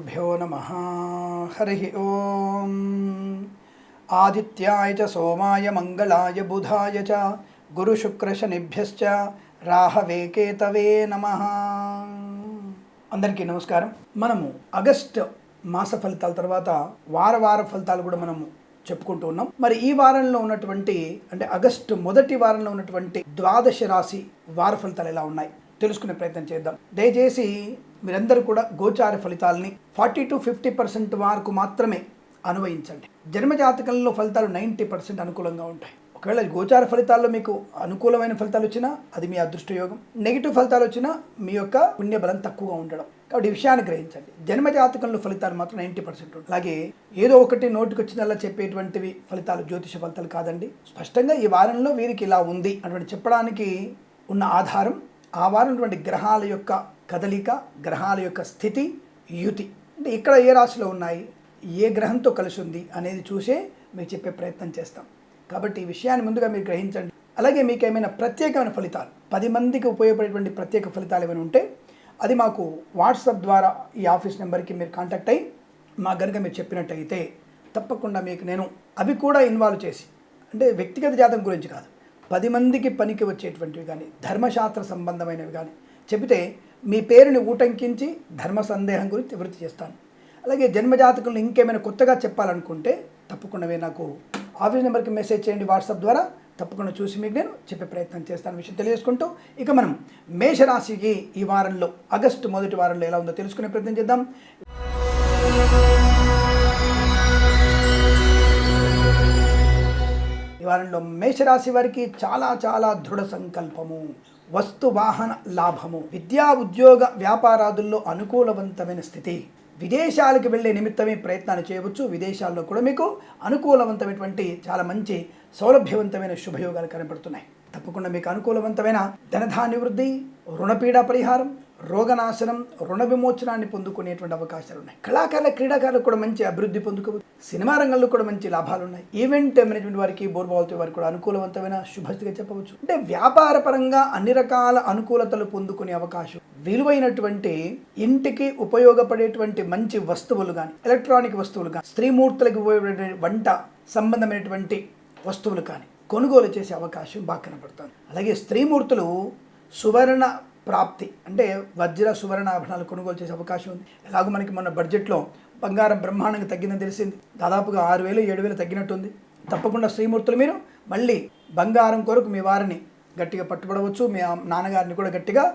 శ్రీగురుభ్యో నమః. హరి ఓం. ఆదిత్యాయ చ సోమాయ మంగళాయ బుధాయ చ గురుశుక్రశనిభ్యశ్చ రాహవే కేతవే నమః. అందరికీ నమస్కారం. మనము ఆగస్టు మాస ఫలితాల తర్వాత వార ఫలితాలు కూడా మనము చెప్పుకుంటూ ఉన్నాం. మరి ఈ వారంలో ఉన్నటువంటి అంటే ఆగస్టు మొదటి వారంలో ఉన్నటువంటి ద్వాదశ రాశి వార ఫలితాలు ఎలా ఉన్నాయి తెలుసుకునే ప్రయత్నం చేద్దాం. దయచేసి మీరందరూ కూడా గోచార ఫలితాలని 40 to 50% వరకు మాత్రమే అన్వయించండి. జన్మజాతకంలో ఫలితాలు 90% అనుకూలంగా ఉంటాయి. ఒకవేళ గోచార ఫలితాల్లో మీకు అనుకూలమైన ఫలితాలు వచ్చినా అది మీ అదృష్టయోగం, నెగిటివ్ ఫలితాలు వచ్చినా మీ యొక్క పుణ్యబలం తక్కువగా ఉండడం. కాబట్టి ఈ విషయాన్ని గ్రహించండి. జన్మజాతకంలో ఫలితాలు మాత్రం 90% ఉంటాయి. అలాగే ఏదో ఒకటి నోటికి వచ్చినల్లా చెప్పేటువంటివి ఫలితాలు జ్యోతిష ఫలితాలు కాదండి. స్పష్టంగా ఈ వారంలో వీరికి ఇలా ఉంది అటువంటి చెప్పడానికి ఉన్న ఆధారం ఆ వారం ఉన్నటువంటి గ్రహాల యొక్క కదలిక, గ్రహాల యొక్క స్థితి, యుతి, అంటే ఇక్కడ ఏ రాశిలో ఉన్నాయి, ఏ గ్రహంతో కలిసి ఉంది అనేది చూసే మీకు చెప్పే ప్రయత్నం చేస్తాం. కాబట్టి ఈ విషయాన్ని ముందుగా మీరు గ్రహించండి. అలాగే మీకు ఏమైనా ప్రత్యేకమైన ఫలితాలు 10 మందికి ఉపయోగపడేటువంటి ప్రత్యేక ఫలితాలు ఏమైనా ఉంటే అది మాకు వాట్సాప్ ద్వారా ఈ ఆఫీస్ నెంబర్కి మీరు కాంటాక్ట్ అయ్యి మాకు కనుక మీరు చెప్పినట్టయితే తప్పకుండా మీకు నేను అవి కూడా ఇన్వాల్వ్ చేసి, అంటే వ్యక్తిగత జాతకం గురించి కాదు, 10 మందికి పనికి వచ్చేటువంటివి కానీ ధర్మశాస్త్ర సంబంధమైనవి కానీ చెబితే మీ పేరుని ఊటంకించి ధర్మ సందేహం గురించి నివృత్తి చేస్తాను. అలాగే జన్మజాతకంలో ఇంకేమైనా కొత్తగా చెప్పాలనుకుంటే తప్పకుండా మీరు నాకు ఆఫీస్ నెంబర్కి మెసేజ్ చేయండి వాట్సాప్ ద్వారా. తప్పకుండా చూసి మీకు నేను చెప్పే ప్రయత్నం చేస్తాను విషయం తెలియజేసుకుంటూ ఇక మనం మేషరాశికి ఈ వారంలో ఆగస్టు మొదటి వారంలో ఎలా ఉందో తెలుసుకునే ప్రయత్నం చేద్దాం. ఈ వారంలో మేషరాశి వారికి చాలా దృఢ సంకల్పము, వస్తు వాహన లాభము, విద్యా ఉద్యోగ వ్యాపారాదుల్లో అనుకూలవంతమైన స్థితి, విదేశాలకు వెళ్ళే నిమిత్తమే ప్రయత్నాలు చేయవచ్చు. విదేశాల్లో కూడా మీకు అనుకూలవంతమైనటువంటి చాలా మంచి సౌలభ్యవంతమైన శుభయోగాలు కనబడుతున్నాయి. తప్పకుండా మీకు అనుకూలవంతమైన ధనధాన్య వృద్ధి, రుణపీడ పరిహారం, రోగనాశనం, రుణ విమోచనాన్ని పొందుకునేటువంటి అవకాశాలు ఉన్నాయి. కళాకారుల క్రీడాకారులకు కూడా మంచి అభివృద్ధి పొందుకోవచ్చు. సినిమా రంగంలో కూడా మంచి లాభాలు ఉన్నాయి. ఈవెంట్ మేనేజ్మెంట్ వారికి, బోర్బాల్తో వారికి కూడా అనుకూలవంతమైన శుభస్థితిగా చెప్పవచ్చు. అంటే వ్యాపార పరంగా అన్ని రకాల అనుకూలతలు పొందుకునే అవకాశం, విలువైనటువంటి ఇంటికి ఉపయోగపడేటువంటి మంచి వస్తువులు కానీ, ఎలక్ట్రానిక్ వస్తువులు కానీ, స్త్రీమూర్తులకు ఉపయోగపడే వంట సంబంధమైనటువంటి వస్తువులు కానీ కొనుగోలు చేసే అవకాశం బాగా కనబడుతుంది. అలాగే స్త్రీమూర్తులు సువర్ణ ప్రాప్తి, అంటే వజ్ర సువర్ణ ఆభరణాలు కొనుగోలు చేసే అవకాశం ఉంది. ఎలాగో మనకి మొన్న బడ్జెట్లో బంగారం బ్రహ్మాండంగా తగ్గిందని తెలిసింది. దాదాపుగా 6,000 7,000 తగ్గినట్టుంది. తప్పకుండా స్త్రీమూర్తులు మీరు మళ్ళీ బంగారం కొరకు మీ వారిని గట్టిగా పట్టుబడవచ్చు. మీ నాన్నగారిని కూడా గట్టిగా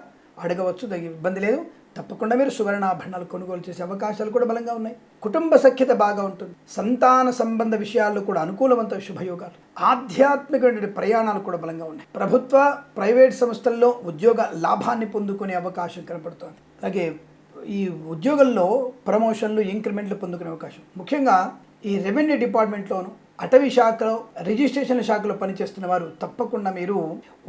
అడగవచ్చు, ఇబ్బంది లేదు. తప్పకుండా మీరు సువర్ణాభరణాలు కొనుగోలు చేసే అవకాశాలు కూడా బలంగా ఉన్నాయి. కుటుంబ సఖ్యత బాగా ఉంటుంది. సంతాన సంబంధ విషయాల్లో కూడా అనుకూలవంత శుభయోగాలు, ఆధ్యాత్మికమైన ప్రయాణాలు కూడా బలంగా ఉన్నాయి. ప్రభుత్వ ప్రైవేట్ సంస్థల్లో ఉద్యోగ లాభాన్ని పొందుకునే అవకాశం కనపడుతోంది. అలాగే ఈ ఉద్యోగంలో ప్రమోషన్లు, ఇంక్రిమెంట్లు పొందుకునే అవకాశం, ముఖ్యంగా ఈ రెవెన్యూ డిపార్ట్మెంట్లోను, అటవీ శాఖలో, రిజిస్ట్రేషన్ శాఖలో పనిచేస్తున్న వారు తప్పకుండా మీరు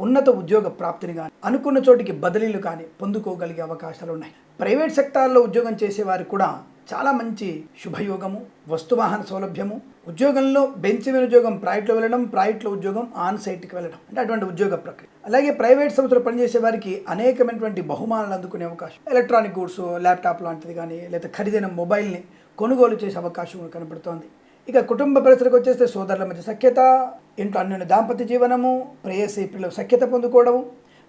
ఉన్నత ఉద్యోగ ప్రాప్తిని కానీ, అనుకున్న చోటికి బదిలీలు కానీ పొందుకోగలిగే అవకాశాలు ఉన్నాయి. ప్రైవేట్ సెక్టార్లో ఉద్యోగం చేసేవారు కూడా చాలా మంచి శుభయోగము, వస్తువాహన సౌలభ్యము, ఉద్యోగంలో బెంచ్ మీద ఉద్యోగం ప్రైవేట్లో వెళ్ళడం, ప్రైవేట్లో ఉద్యోగం ఆన్ సైట్కి వెళ్ళడం, అంటే అటువంటి ఉద్యోగ ప్రక్రియ. అలాగే ప్రైవేట్ సంస్థలో పనిచేసే వారికి అనేకమైనటువంటి బహుమానాలు అందుకునే అవకాశం, ఎలక్ట్రానిక్ గూడ్స్, ల్యాప్టాప్ లాంటిది కానీ, లేదా ఖరీదైన మొబైల్ని కొనుగోలు చేసే అవకాశం కనబడుతోంది. ఇక కుటుంబ పరిస్థితికి వచ్చేస్తే సోదరుల మధ్య సఖ్యత, ఇంట్లో అన్యోన్య దాంపత్య జీవనము, ప్రేయసి పిల్లల సఖ్యత పొందుకోవడం,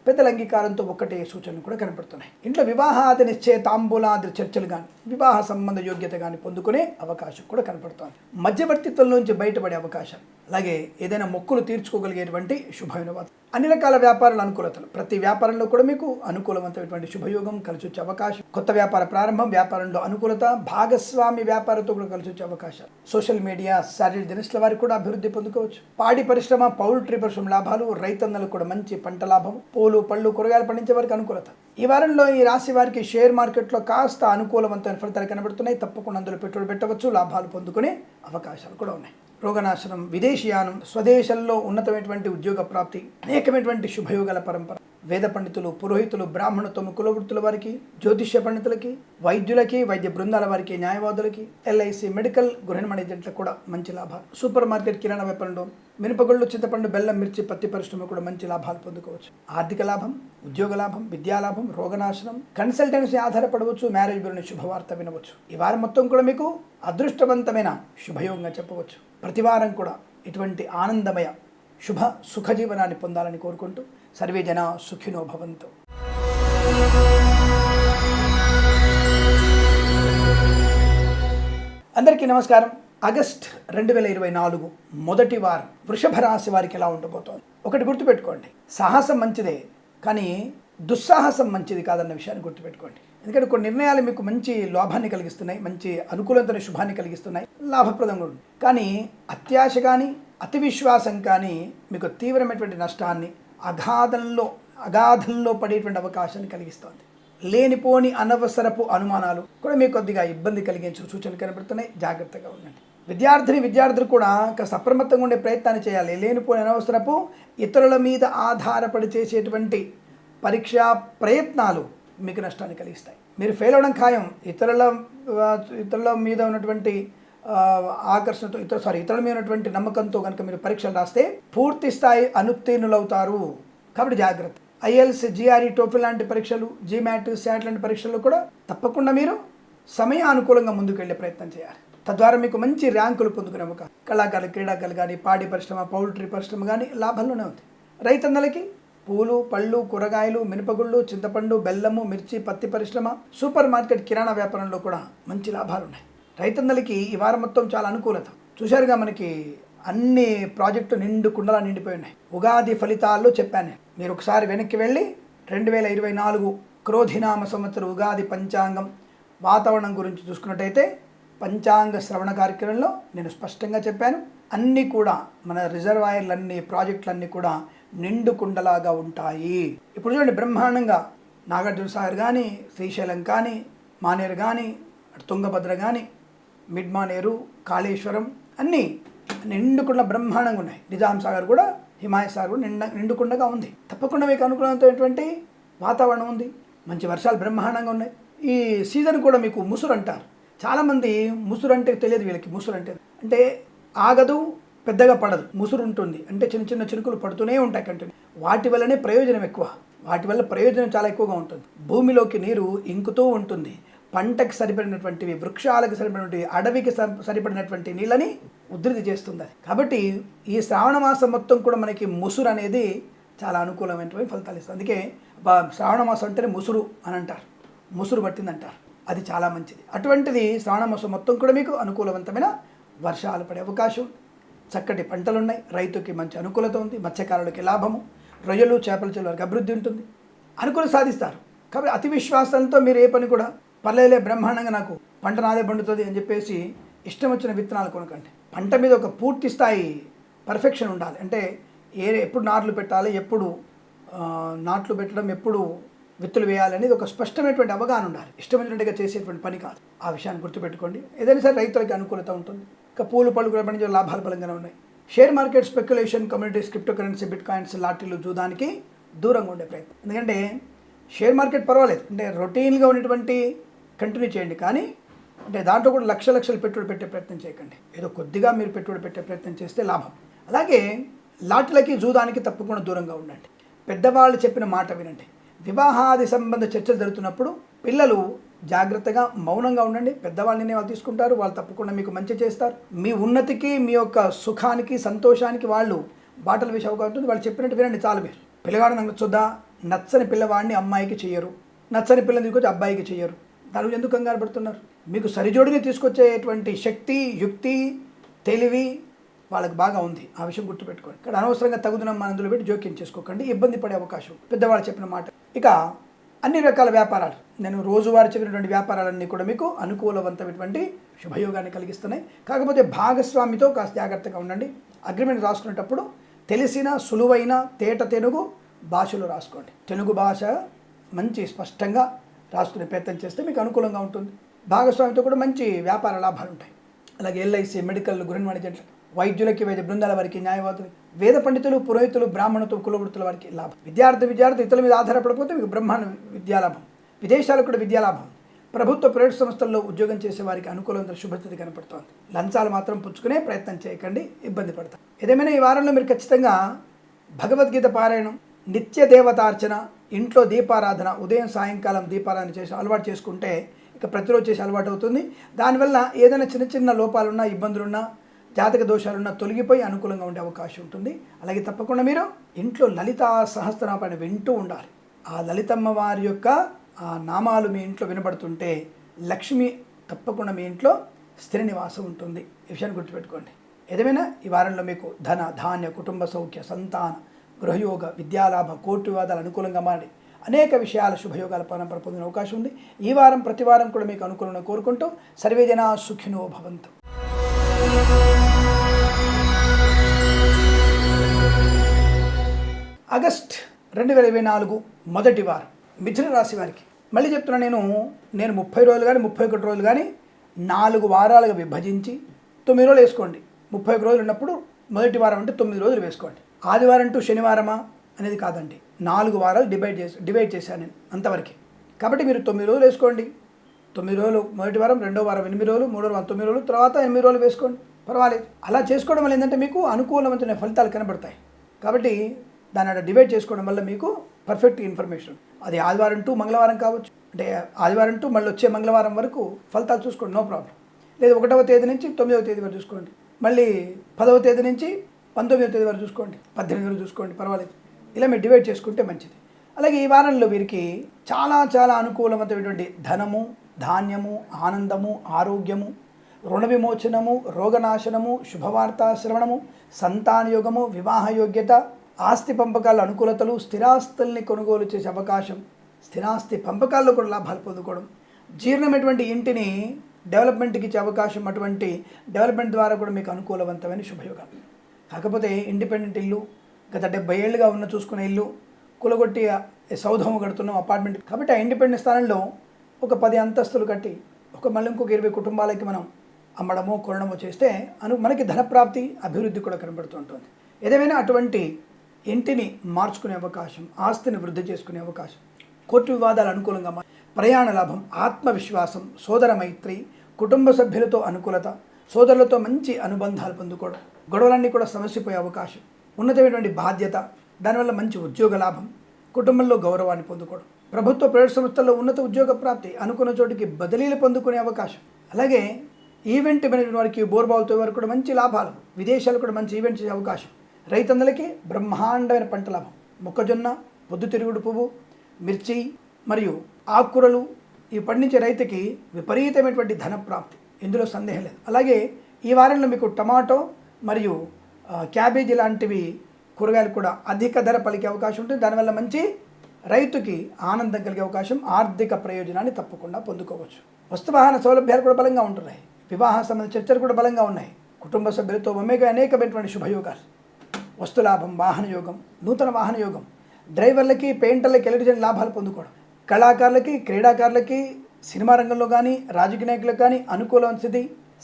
పెద్దల అంగీకారంతో ఒక్కటే సూచనలు కూడా కనపడుతున్నాయి. ఇంట్లో వివాహాది నిశ్చయ తాంబూలాది చర్చలు కానీ, వివాహ సంబంధ యోగ్యత కానీ పొందుకునే అవకాశం కూడా కనపడుతోంది. మధ్యవర్తిత్వం నుంచి బయటపడే అవకాశం, అలాగే ఏదైనా మొక్కులు తీర్చుకోగలిగేటువంటి శుభమైన వార్త, అన్ని రకాల వ్యాపారాల అనుకూలతలు, ప్రతి వ్యాపారంలో కూడా మీకు అనుకూలవంతమైనటువంటి శుభయోగం కలిసి వచ్చే అవకాశం, కొత్త వ్యాపార ప్రారంభం, వ్యాపారంలో అనుకూలత, భాగస్వామి వ్యాపారంతో కూడా కలిసి వచ్చే అవకాశాలు, సోషల్ మీడియా, శారీరక దినస్ల వారికి కూడా అభివృద్ధి పొందుకోవచ్చు. పాడి పరిశ్రమ, పౌల్ట్రీ పరిశ్రమ లాభాలు, రైతన్నలకు కూడా మంచి పంట లాభం, పూలు పళ్ళు కూరగాయలు పండించే వారికి అనుకూలత. ఈ వారంలో ఈ రాశి వారికి షేర్ మార్కెట్లో కాస్త అనుకూలవంతమైన ఫలితాలు కనబడుతున్నాయి. తప్పకుండా అందులో పెట్టుబడి పెట్టవచ్చు, లాభాలు పొందుకునే అవకాశాలు కూడా ఉన్నాయి. రోగనాశనం, విదేశీయానం, స్వదేశంలో ఉన్నతమైనటువంటి ఉద్యోగ ప్రాప్తి, అనేకమైనటువంటి శుభయోగాల పరంపర. వేద పండితులు, పురోహితులు, బ్రాహ్మణత్వము, కులవృత్తుల వారికి, జ్యోతిష్య పండితులకి, వైద్యులకి, వైద్య బృందాల వారికి, న్యాయవాదులకి, ఎల్ఐసి, మెడికల్, గృహ మేనేజెంట్లకు కూడా మంచి లాభాలు. సూపర్ మార్కెట్, కిరాణా వ్యాపారంలో మినపగుళ్ళు, చింతపండు, బెల్లం, మిర్చి, పత్తి పరిశ్రమ కూడా మంచి లాభాలు పొందుకోవచ్చు. ఆర్థిక లాభం, ఉద్యోగ లాభం, విద్యా లాభం, రోగనాశనం, కన్సల్టెన్సీ ఆధారపడవచ్చు, మ్యారేజ్ గురించి శుభవార్త వినవచ్చు. ఈ వారం మొత్తం కూడా మీకు అదృష్టవంతమైన శుభయోగంగా చెప్పవచ్చు. ప్రతి వారం కూడా ఇటువంటి ఆనందమయ శుభ సుఖ జీవనాన్ని పొందాలని కోరుకుంటూ సర్వే జన సుఖినో భవంతు. అందరికీ నమస్కారం. ఆగస్ట్ 2024 మొదటి వారం వృషభ రాశి వారికి ఎలా ఉండబోతోంది? ఒకటి గుర్తుపెట్టుకోండి, సాహసం మంచిదే, కానీ దుస్సాహసం మంచిది కాదన్న విషయాన్ని గుర్తుపెట్టుకోండి. ఎందుకంటే కొన్ని నిర్ణయాలు మీకు మంచి లాభాన్ని కలిగిస్తున్నాయి, మంచి అనుకూలతని, శుభాన్ని కలిగిస్తున్నాయి, లాభప్రదంగా ఉంది. కానీ అత్యాశ కానీ, అతి విశ్వాసం కానీ మీకు తీవ్రమైనటువంటి నష్టాన్ని, అగాధంలో పడేటువంటి అవకాశాన్ని కలిగిస్తుంది. లేనిపోని అనవసరపు అనుమానాలు కూడా మీకు కొద్దిగా ఇబ్బంది కలిగించే సూచనలు కనబడుతున్నాయి. జాగ్రత్తగా ఉండండి. విద్యార్థులు కూడా కాస్త అప్రమత్తంగా ఉండే ప్రయత్నాన్ని చేయాలి. లేనిపోని అనవసరపు ఇతరుల మీద ఆధారపడి చేసేటువంటి పరీక్షా ప్రయత్నాలు మీకు నష్టాన్ని కలిగిస్తాయి. మీరు ఫెయిల్ అవ్వడం ఖాయం. ఇతరుల మీద ఉన్నటువంటి ఆకర్షణతో, ఇతరుల మీద ఉన్నటువంటి నమ్మకంతో కనుక మీరు పరీక్షలు రాస్తే పూర్తి స్థాయి అనుత్తీర్ణులవుతారు. కాబట్టి జాగ్రత్త. ఐఎల్స్, జిఆర్ఈ, టోఫిల్ లాంటి పరీక్షలు, జీమాట్, శాట్ లాంటి పరీక్షలు కూడా తప్పకుండా మీరు సమయానుకూలంగా ముందుకు వెళ్ళే ప్రయత్నం చేయాలి. తద్వారా మీకు మంచి ర్యాంకులు పొందుకునే అవకాశం. కళాకారులు, క్రీడాకారులు కానీ, పాడి పరిశ్రమ, పౌల్ట్రీ పరిశ్రమ కానీ లాభంలోనే ఉంది. రైతన్నలకి పూలు, పళ్ళు, కూరగాయలు, మినపగుళ్ళు, చింతపండు, బెల్లము, మిర్చి, పత్తి పరిశ్రమ, సూపర్ మార్కెట్, కిరాణా వ్యాపారంలో కూడా మంచి లాభాలు ఉన్నాయి. రైతన్నలకి ఈ వారం మొత్తం చాలా అనుకూలత. చూశారుగా, మనకి అన్ని ప్రాజెక్టు నిండు కుండలా నిండిపోయి ఉన్నాయి. ఉగాది ఫలితాల్లో చెప్పాను నేను. మీరు ఒకసారి వెనక్కి వెళ్ళి 2024 క్రోధినామ సంవత్సరం ఉగాది పంచాంగం వాతావరణం గురించి చూసుకున్నట్టయితే పంచాంగ శ్రవణ కార్యక్రమంలో నేను స్పష్టంగా చెప్పాను. అన్నీ కూడా మన రిజర్వాయర్లన్నీ, ప్రాజెక్టులన్నీ కూడా నిండు కుండలాగా ఉంటాయి. ఇప్పుడు చూడండి, బ్రహ్మాండంగా నాగార్జున సాగర్ కానీ, శ్రీశైలం కానీ, మానేరు కానీ, తుంగభద్ర కానీ, మిడ్ మానేరు, కాళేశ్వరం అన్నీ నిండుకుండ బ్రహ్మాండంగా ఉన్నాయి. నిజాం సాగర్ కూడా, హిమాయత్ సాగర్ కూడా నిండుకుండగా ఉంది. తప్పకుండా మీకు అనుకూలమైనటువంటి వాతావరణం ఉంది. మంచి వర్షాలు బ్రహ్మాండంగా ఉన్నాయి. ఈ సీజన్ కూడా మీకు ముసురు అంటారు. చాలామంది ముసురు అంటే తెలియదు వీళ్ళకి. ముసురు అంటే ఆగదు, పెద్దగా పడదు. ముసురు ఉంటుంది అంటే చిన్న చిన్న చినుకులు పడుతూనే ఉంటాయి కంటిన్యూ. వాటి వల్లనే ప్రయోజనం ఎక్కువ. వాటి వల్ల ప్రయోజనం చాలా ఎక్కువగా ఉంటుంది. భూమిలోకి నీరు ఇంకుతూ ఉంటుంది. పంటకు సరిపడినటువంటివి, వృక్షాలకు సరిపడినటువంటి, అడవికి సరిపడినటువంటి నీళ్ళని ఉధృతి చేస్తుంది అది. కాబట్టి ఈ శ్రావణ మాసం మొత్తం కూడా మనకి ముసురు అనేది చాలా అనుకూలమైనటువంటి ఫలితాలు ఇస్తుంది. అందుకే శ్రావణ మాసం అంటేనే ముసురు అని అంటారు. ముసురు పట్టింది అంటారు. అది చాలా మంచిది. అటువంటిది శ్రావణ మాసం మొత్తం కూడా మీకు అనుకూలవంతమైన వర్షాలు పడే అవకాశం, చక్కటి పంటలు ఉన్నాయి. రైతుకి మంచి అనుకూలత ఉంది. మత్స్యకారులకి లాభము, రొయ్యలు, చేపల చెరువులకు అభివృద్ధి ఉంటుంది. అనుకూల సాధిస్తారు. కాబట్టి అతి విశ్వాసంతో మీరు ఏ పని కూడా పర్లేలే, బ్రహ్మాండంగా నాకు పంట నాదే పండుతుంది అని చెప్పేసి ఇష్టం వచ్చిన విత్తనాలు కొనకండి. పంట మీద ఒక పూర్తి స్థాయి పర్ఫెక్షన్ ఉండాలి. అంటే ఎప్పుడు నాట్లు పెట్టాలి, ఎప్పుడు నాట్లు పెట్టడం, ఎప్పుడు విత్తులు వేయాలి అనేది ఒక స్పష్టమైనటువంటి అవగాహన ఉండాలి. ఇష్టమైనట్టుగా చేసేటువంటి పని కాదు. ఆ విషయాన్ని గుర్తుపెట్టుకోండి. ఏదైనా సరే రైతులకి అనుకూలత ఉంటుంది. ఇంకా పూలు, పళ్ళు కూడా పండించే లాభాలు బలంగానే ఉన్నాయి. Share market, speculation, communities, crypto currency, bitcoins, లాటరీలు, జూదానికి దూరంగా ఉండే ప్రయత్నం. ఎందుకంటే షేర్ మార్కెట్ పర్వాలేదు, అంటే రొటీన్గా ఉన్నటువంటి కంటిన్యూ చేయండి. కానీ అంటే దాంట్లో కూడా లక్షలు పెట్టుబడి పెట్టే ప్రయత్నం చేయకండి. ఏదో కొద్దిగా మీరు పెట్టుబడి పెట్టే ప్రయత్నం చేస్తే లాభం. అలాగే లాటరీలకి, జూదానికి తప్పకుండా దూరంగా ఉండండి. పెద్దవాళ్ళు చెప్పిన మాట వినండి. వివాహాది సంబంధ చర్చలు జరుగుతున్నప్పుడు పిల్లలు జాగ్రత్తగా మౌనంగా ఉండండి. పెద్దవాళ్ళని వాళ్ళు తీసుకుంటారు. వాళ్ళు తప్పకుండా మీకు మంచి చేస్తారు. మీ ఉన్నతికి, మీ యొక్క సుఖానికి, సంతోషానికి వాళ్ళు బాటలు వేసే అవకాశం ఉంటుంది. వాళ్ళు చెప్పినట్టు వినండి చాలు. మీరు పిల్లగాడు నచ్చొద్దా, నచ్చని పిల్లవాడిని అమ్మాయికి చెయ్యరు, నచ్చని పిల్లని తీసుకొచ్చి అబ్బాయికి చెయ్యరు. దాని ఎందుకు కంగారు పడుతున్నారు? మీకు సరిజోడిని తీసుకొచ్చేటువంటి శక్తి, యుక్తి, తెలివి వాళ్ళకి బాగా ఉంది. ఆ విషయం గుర్తుపెట్టుకోండి. ఇక్కడ అనవసరంగా తగుదనం మనందులో పెట్టి జోక్యం చేసుకోకండి. ఇబ్బంది పడే అవకాశం. పెద్దవాళ్ళు చెప్పిన మాట. ఇక అన్ని రకాల వ్యాపారాలు, నేను రోజువారీ చెప్పినటువంటి వ్యాపారాలన్నీ కూడా మీకు అనుకూలవంతమైనటువంటి శుభయోగాన్ని కలిగిస్తున్నాయి. కాకపోతే భాగస్వామితో కాస్త జాగ్రత్తగా ఉండండి. అగ్రిమెంట్ రాసుకునేటప్పుడు తెలిసిన, సులువైన, తేట తెనుగు భాషలో రాసుకోండి. తెలుగు భాష మంచి స్పష్టంగా రాసుకునే ప్రయత్నం చేస్తే మీకు అనుకూలంగా ఉంటుంది. భాగస్వామితో కూడా మంచి వ్యాపార లాభాలు ఉంటాయి. అలాగే ఎల్ఐసి, మెడికల్, గృహ వాణిజ్యం, వైద్యులకి, వైద్య బృందాల వారికి, న్యాయవాదులకి, వేద పండితులు, పురోహితులు, బ్రాహ్మణులు, కులవృత్తుల వారికి లాభం. విద్యార్థి ఇతరుల మీద ఆధారపడిపోతే మీకు బ్రహ్మాండ విద్యాలాభం. విదేశాలకు కూడా విద్యాలాభం. ప్రభుత్వ ప్రైవేట్ సంస్థల్లో ఉద్యోగం చేసే వారికి అనుకూలమైన శుభస్థితి కనపడుతోంది. లంచాలు మాత్రం పుచ్చుకునే ప్రయత్నం చేయకండి, ఇబ్బంది పడతారు. ఏదేమైనా ఈ వారంలో మీరు ఖచ్చితంగా భగవద్గీత పారాయణం, నిత్య దేవతార్చన, ఇంట్లో దీపారాధన, ఉదయం సాయంకాలం దీపారాధన చేసి అలవాటు చేసుకుంటే ఇక ప్రతిరోజు చేసి అలవాటు అవుతుంది. దానివల్ల ఏదైనా చిన్న చిన్న లోపాలున్నా, ఇబ్బందులున్నా, జాతక దోషాలున్నా తొలగిపోయి అనుకూలంగా ఉండే అవకాశం ఉంటుంది. అలాగే తప్పకుండా మీరు ఇంట్లో లలితా సహస్రనామాన్ని వింటూ ఉండాలి. ఆ లలితమ్మ వారి యొక్క ఆ నామాలు మీ ఇంట్లో వినబడుతుంటే లక్ష్మి తప్పకుండా మీ ఇంట్లో స్థిర నివాసం ఉంటుంది. ఈ విషయాన్ని గుర్తుపెట్టుకోండి. ఏదేమైనా ఈ వారంలో మీకు ధన, ధాన్య, కుటుంబ సౌఖ్య, సంతాన, గృహయోగ, విద్యాలాభ, కోర్టు వివాదాలు అనుకూలంగా మారి అనేక విషయాల శుభయోగాల పరంపర పొందిన అవకాశం ఉంది. ఈ వారం ప్రతి వారం కూడా మీకు అనుకూలంగా కోరుకుంటూ సర్వే జనా సుఖినో భవంతు. ఆగస్ట్ 2024 మొదటి వారం మిథున రాశి వారికి మళ్ళీ చెప్తున్నా, నేను 30 రోజులు కానీ 31 రోజులు కానీ 4 వారాలుగా విభజించి 9 రోజులు వేసుకోండి. 31 రోజులు ఉన్నప్పుడు మొదటి వారం అంటే 9 రోజులు వేసుకోండి. ఆదివారం టు శనివారమా అనేది కాదండి, 4 వారాలు డివైడ్ చేశాను నేను అంతవరకు. కాబట్టి మీరు 9 రోజులు వేసుకోండి. 9 రోజులు మొదటి వారం, రెండో వారం 8 రోజులు, మూడో వారం 9 రోజులు, తర్వాత 8 రోజులు వేసుకోండి, పర్వాలేదు. అలా చేసుకోవడం వల్ల ఏంటంటే మీకు అనుకూలమైన ఫలితాలు కనబడతాయి. కాబట్టి దాన్ని అలా డివైడ్ చేసుకోవడం వల్ల మీకు పర్ఫెక్ట్ ఇన్ఫర్మేషన్. అది ఆదివారం టు మంగళవారం కావచ్చు, అంటే ఆదివారం టు మళ్ళీ వచ్చే మంగళవారం వరకు ఫలితాలు చూసుకోండి, నో ప్రాబ్లం. లేదు 1వ తేదీ నుంచి 9వ తేదీ వరకు చూసుకోండి, మళ్ళీ 10వ తేదీ నుంచి 19వ తేదీ వరకు చూసుకోండి, 18 వరకు చూసుకోండి, పర్వాలేదు. ఇలా మీరు డివైడ్ చేసుకుంటే మంచిది. అలాగే ఈ వారంలో వీరికి చాలా చాలా అనుకూలమైనటువంటి ధనము, ధాన్యము, ఆనందము, ఆరోగ్యము, రుణ విమోచనము, రోగనాశనము, శుభవార్త శ్రవణము, సంతానయోగము, వివాహ యోగ్యత, ఆస్తి పంపకాల అనుకూలతలు, స్థిరాస్తుల్ని కొనుగోలు చేసే అవకాశం, స్థిరాస్తి పంపకాల్లో కూడా లాభాలు పొందుకోవడం, జీర్ణమైనటువంటి ఇంటిని డెవలప్మెంట్కి ఇచ్చే అవకాశం, అటువంటి డెవలప్మెంట్ ద్వారా కూడా మీకు అనుకూలవంతమైన శుభయోగాలు. కాకపోతే ఇండిపెండెంట్ ఇల్లు, గత 70 ఏళ్ళుగా ఉన్న చూసుకునే ఇల్లు కూలగొట్టి సౌధము కడుతున్నాం, అపార్ట్మెంట్. కాబట్టి ఆ ఇండిపెండెంట్ స్థానంలో ఒక 10 అంతస్తులు కట్టి మళ్ళీ ఇంకొక 20 కుటుంబాలకి మనం అమ్మడమో కొనడమో చేస్తే మనకి ధనప్రాప్తి, అభివృద్ధి కూడా కనబడుతూ ఉంటుంది. ఏదేమైనా అటువంటి ఇంటిని మార్చుకునే అవకాశం, ఆస్తిని వృద్ధి చేసుకునే అవకాశం, కోర్టు వివాదాలు అనుకూలంగా, ప్రయాణ లాభం, ఆత్మవిశ్వాసం, సోదర మైత్రి, కుటుంబ సభ్యులతో అనుకూలత, సోదరులతో మంచి అనుబంధాలు పొందుకోవడం, గొడవలన్నీ కూడా సమస్యపోయే అవకాశం, ఉన్నతమైనటువంటి బాధ్యత, దానివల్ల మంచి ఉద్యోగ లాభం, కుటుంబంలో గౌరవాన్ని పొందుకోవడం, ప్రభుత్వ ప్రైవేట్ సంస్థల్లో ఉన్నత ఉద్యోగ ప్రాప్తి, అనుకున్న చోటికి బదిలీలు పొందుకునే అవకాశం. అలాగే ఈవెంట్ మేనేజ్మెంట్ వారికి, బోర్బావులతో వారికి కూడా మంచి లాభాలు, విదేశాలు కూడా మంచి ఈవెంట్ చేసే అవకాశం. రైతన్నలకి బ్రహ్మాండమైన పంట లాభం, మొక్కజొన్న, పొద్దుతిరుగుడు పువ్వు, మిర్చి మరియు ఆకుకూరలు ఇవి పండించే రైతుకి విపరీతమైనటువంటి ధన ప్రాప్తి, ఇందులో సందేహం లేదు. అలాగే ఈ వారంలో మీకు టమాటో మరియు క్యాబేజీ లాంటివి కూరగాయలు కూడా అధిక ధర పలికే అవకాశం ఉంటుంది. దానివల్ల మంచి రైతుకి ఆనందం కలిగే అవకాశం, ఆర్థిక ప్రయోజనాన్ని తప్పకుండా పొందుకోవచ్చు. వస్తువాహన సౌలభ్యాలు కూడా బలంగా ఉంటున్నాయి, వివాహ సంబంధ చర్చలు కూడా బలంగా ఉన్నాయి, కుటుంబ సభ్యులతో అనేకమైనటువంటి శుభయోగాలు, వస్తులాభం, వాహన యోగం, నూతన వాహన యోగం, డ్రైవర్లకి, పెయింటర్లకి, ఎలక్ట్రీషియన్ లాభాలు పొందుకోవడం, కళాకారులకి, క్రీడాకారులకి, సినిమా రంగంలో కానీ రాజకీయ నాయకులకు కానీ అనుకూలమైన స్థితి,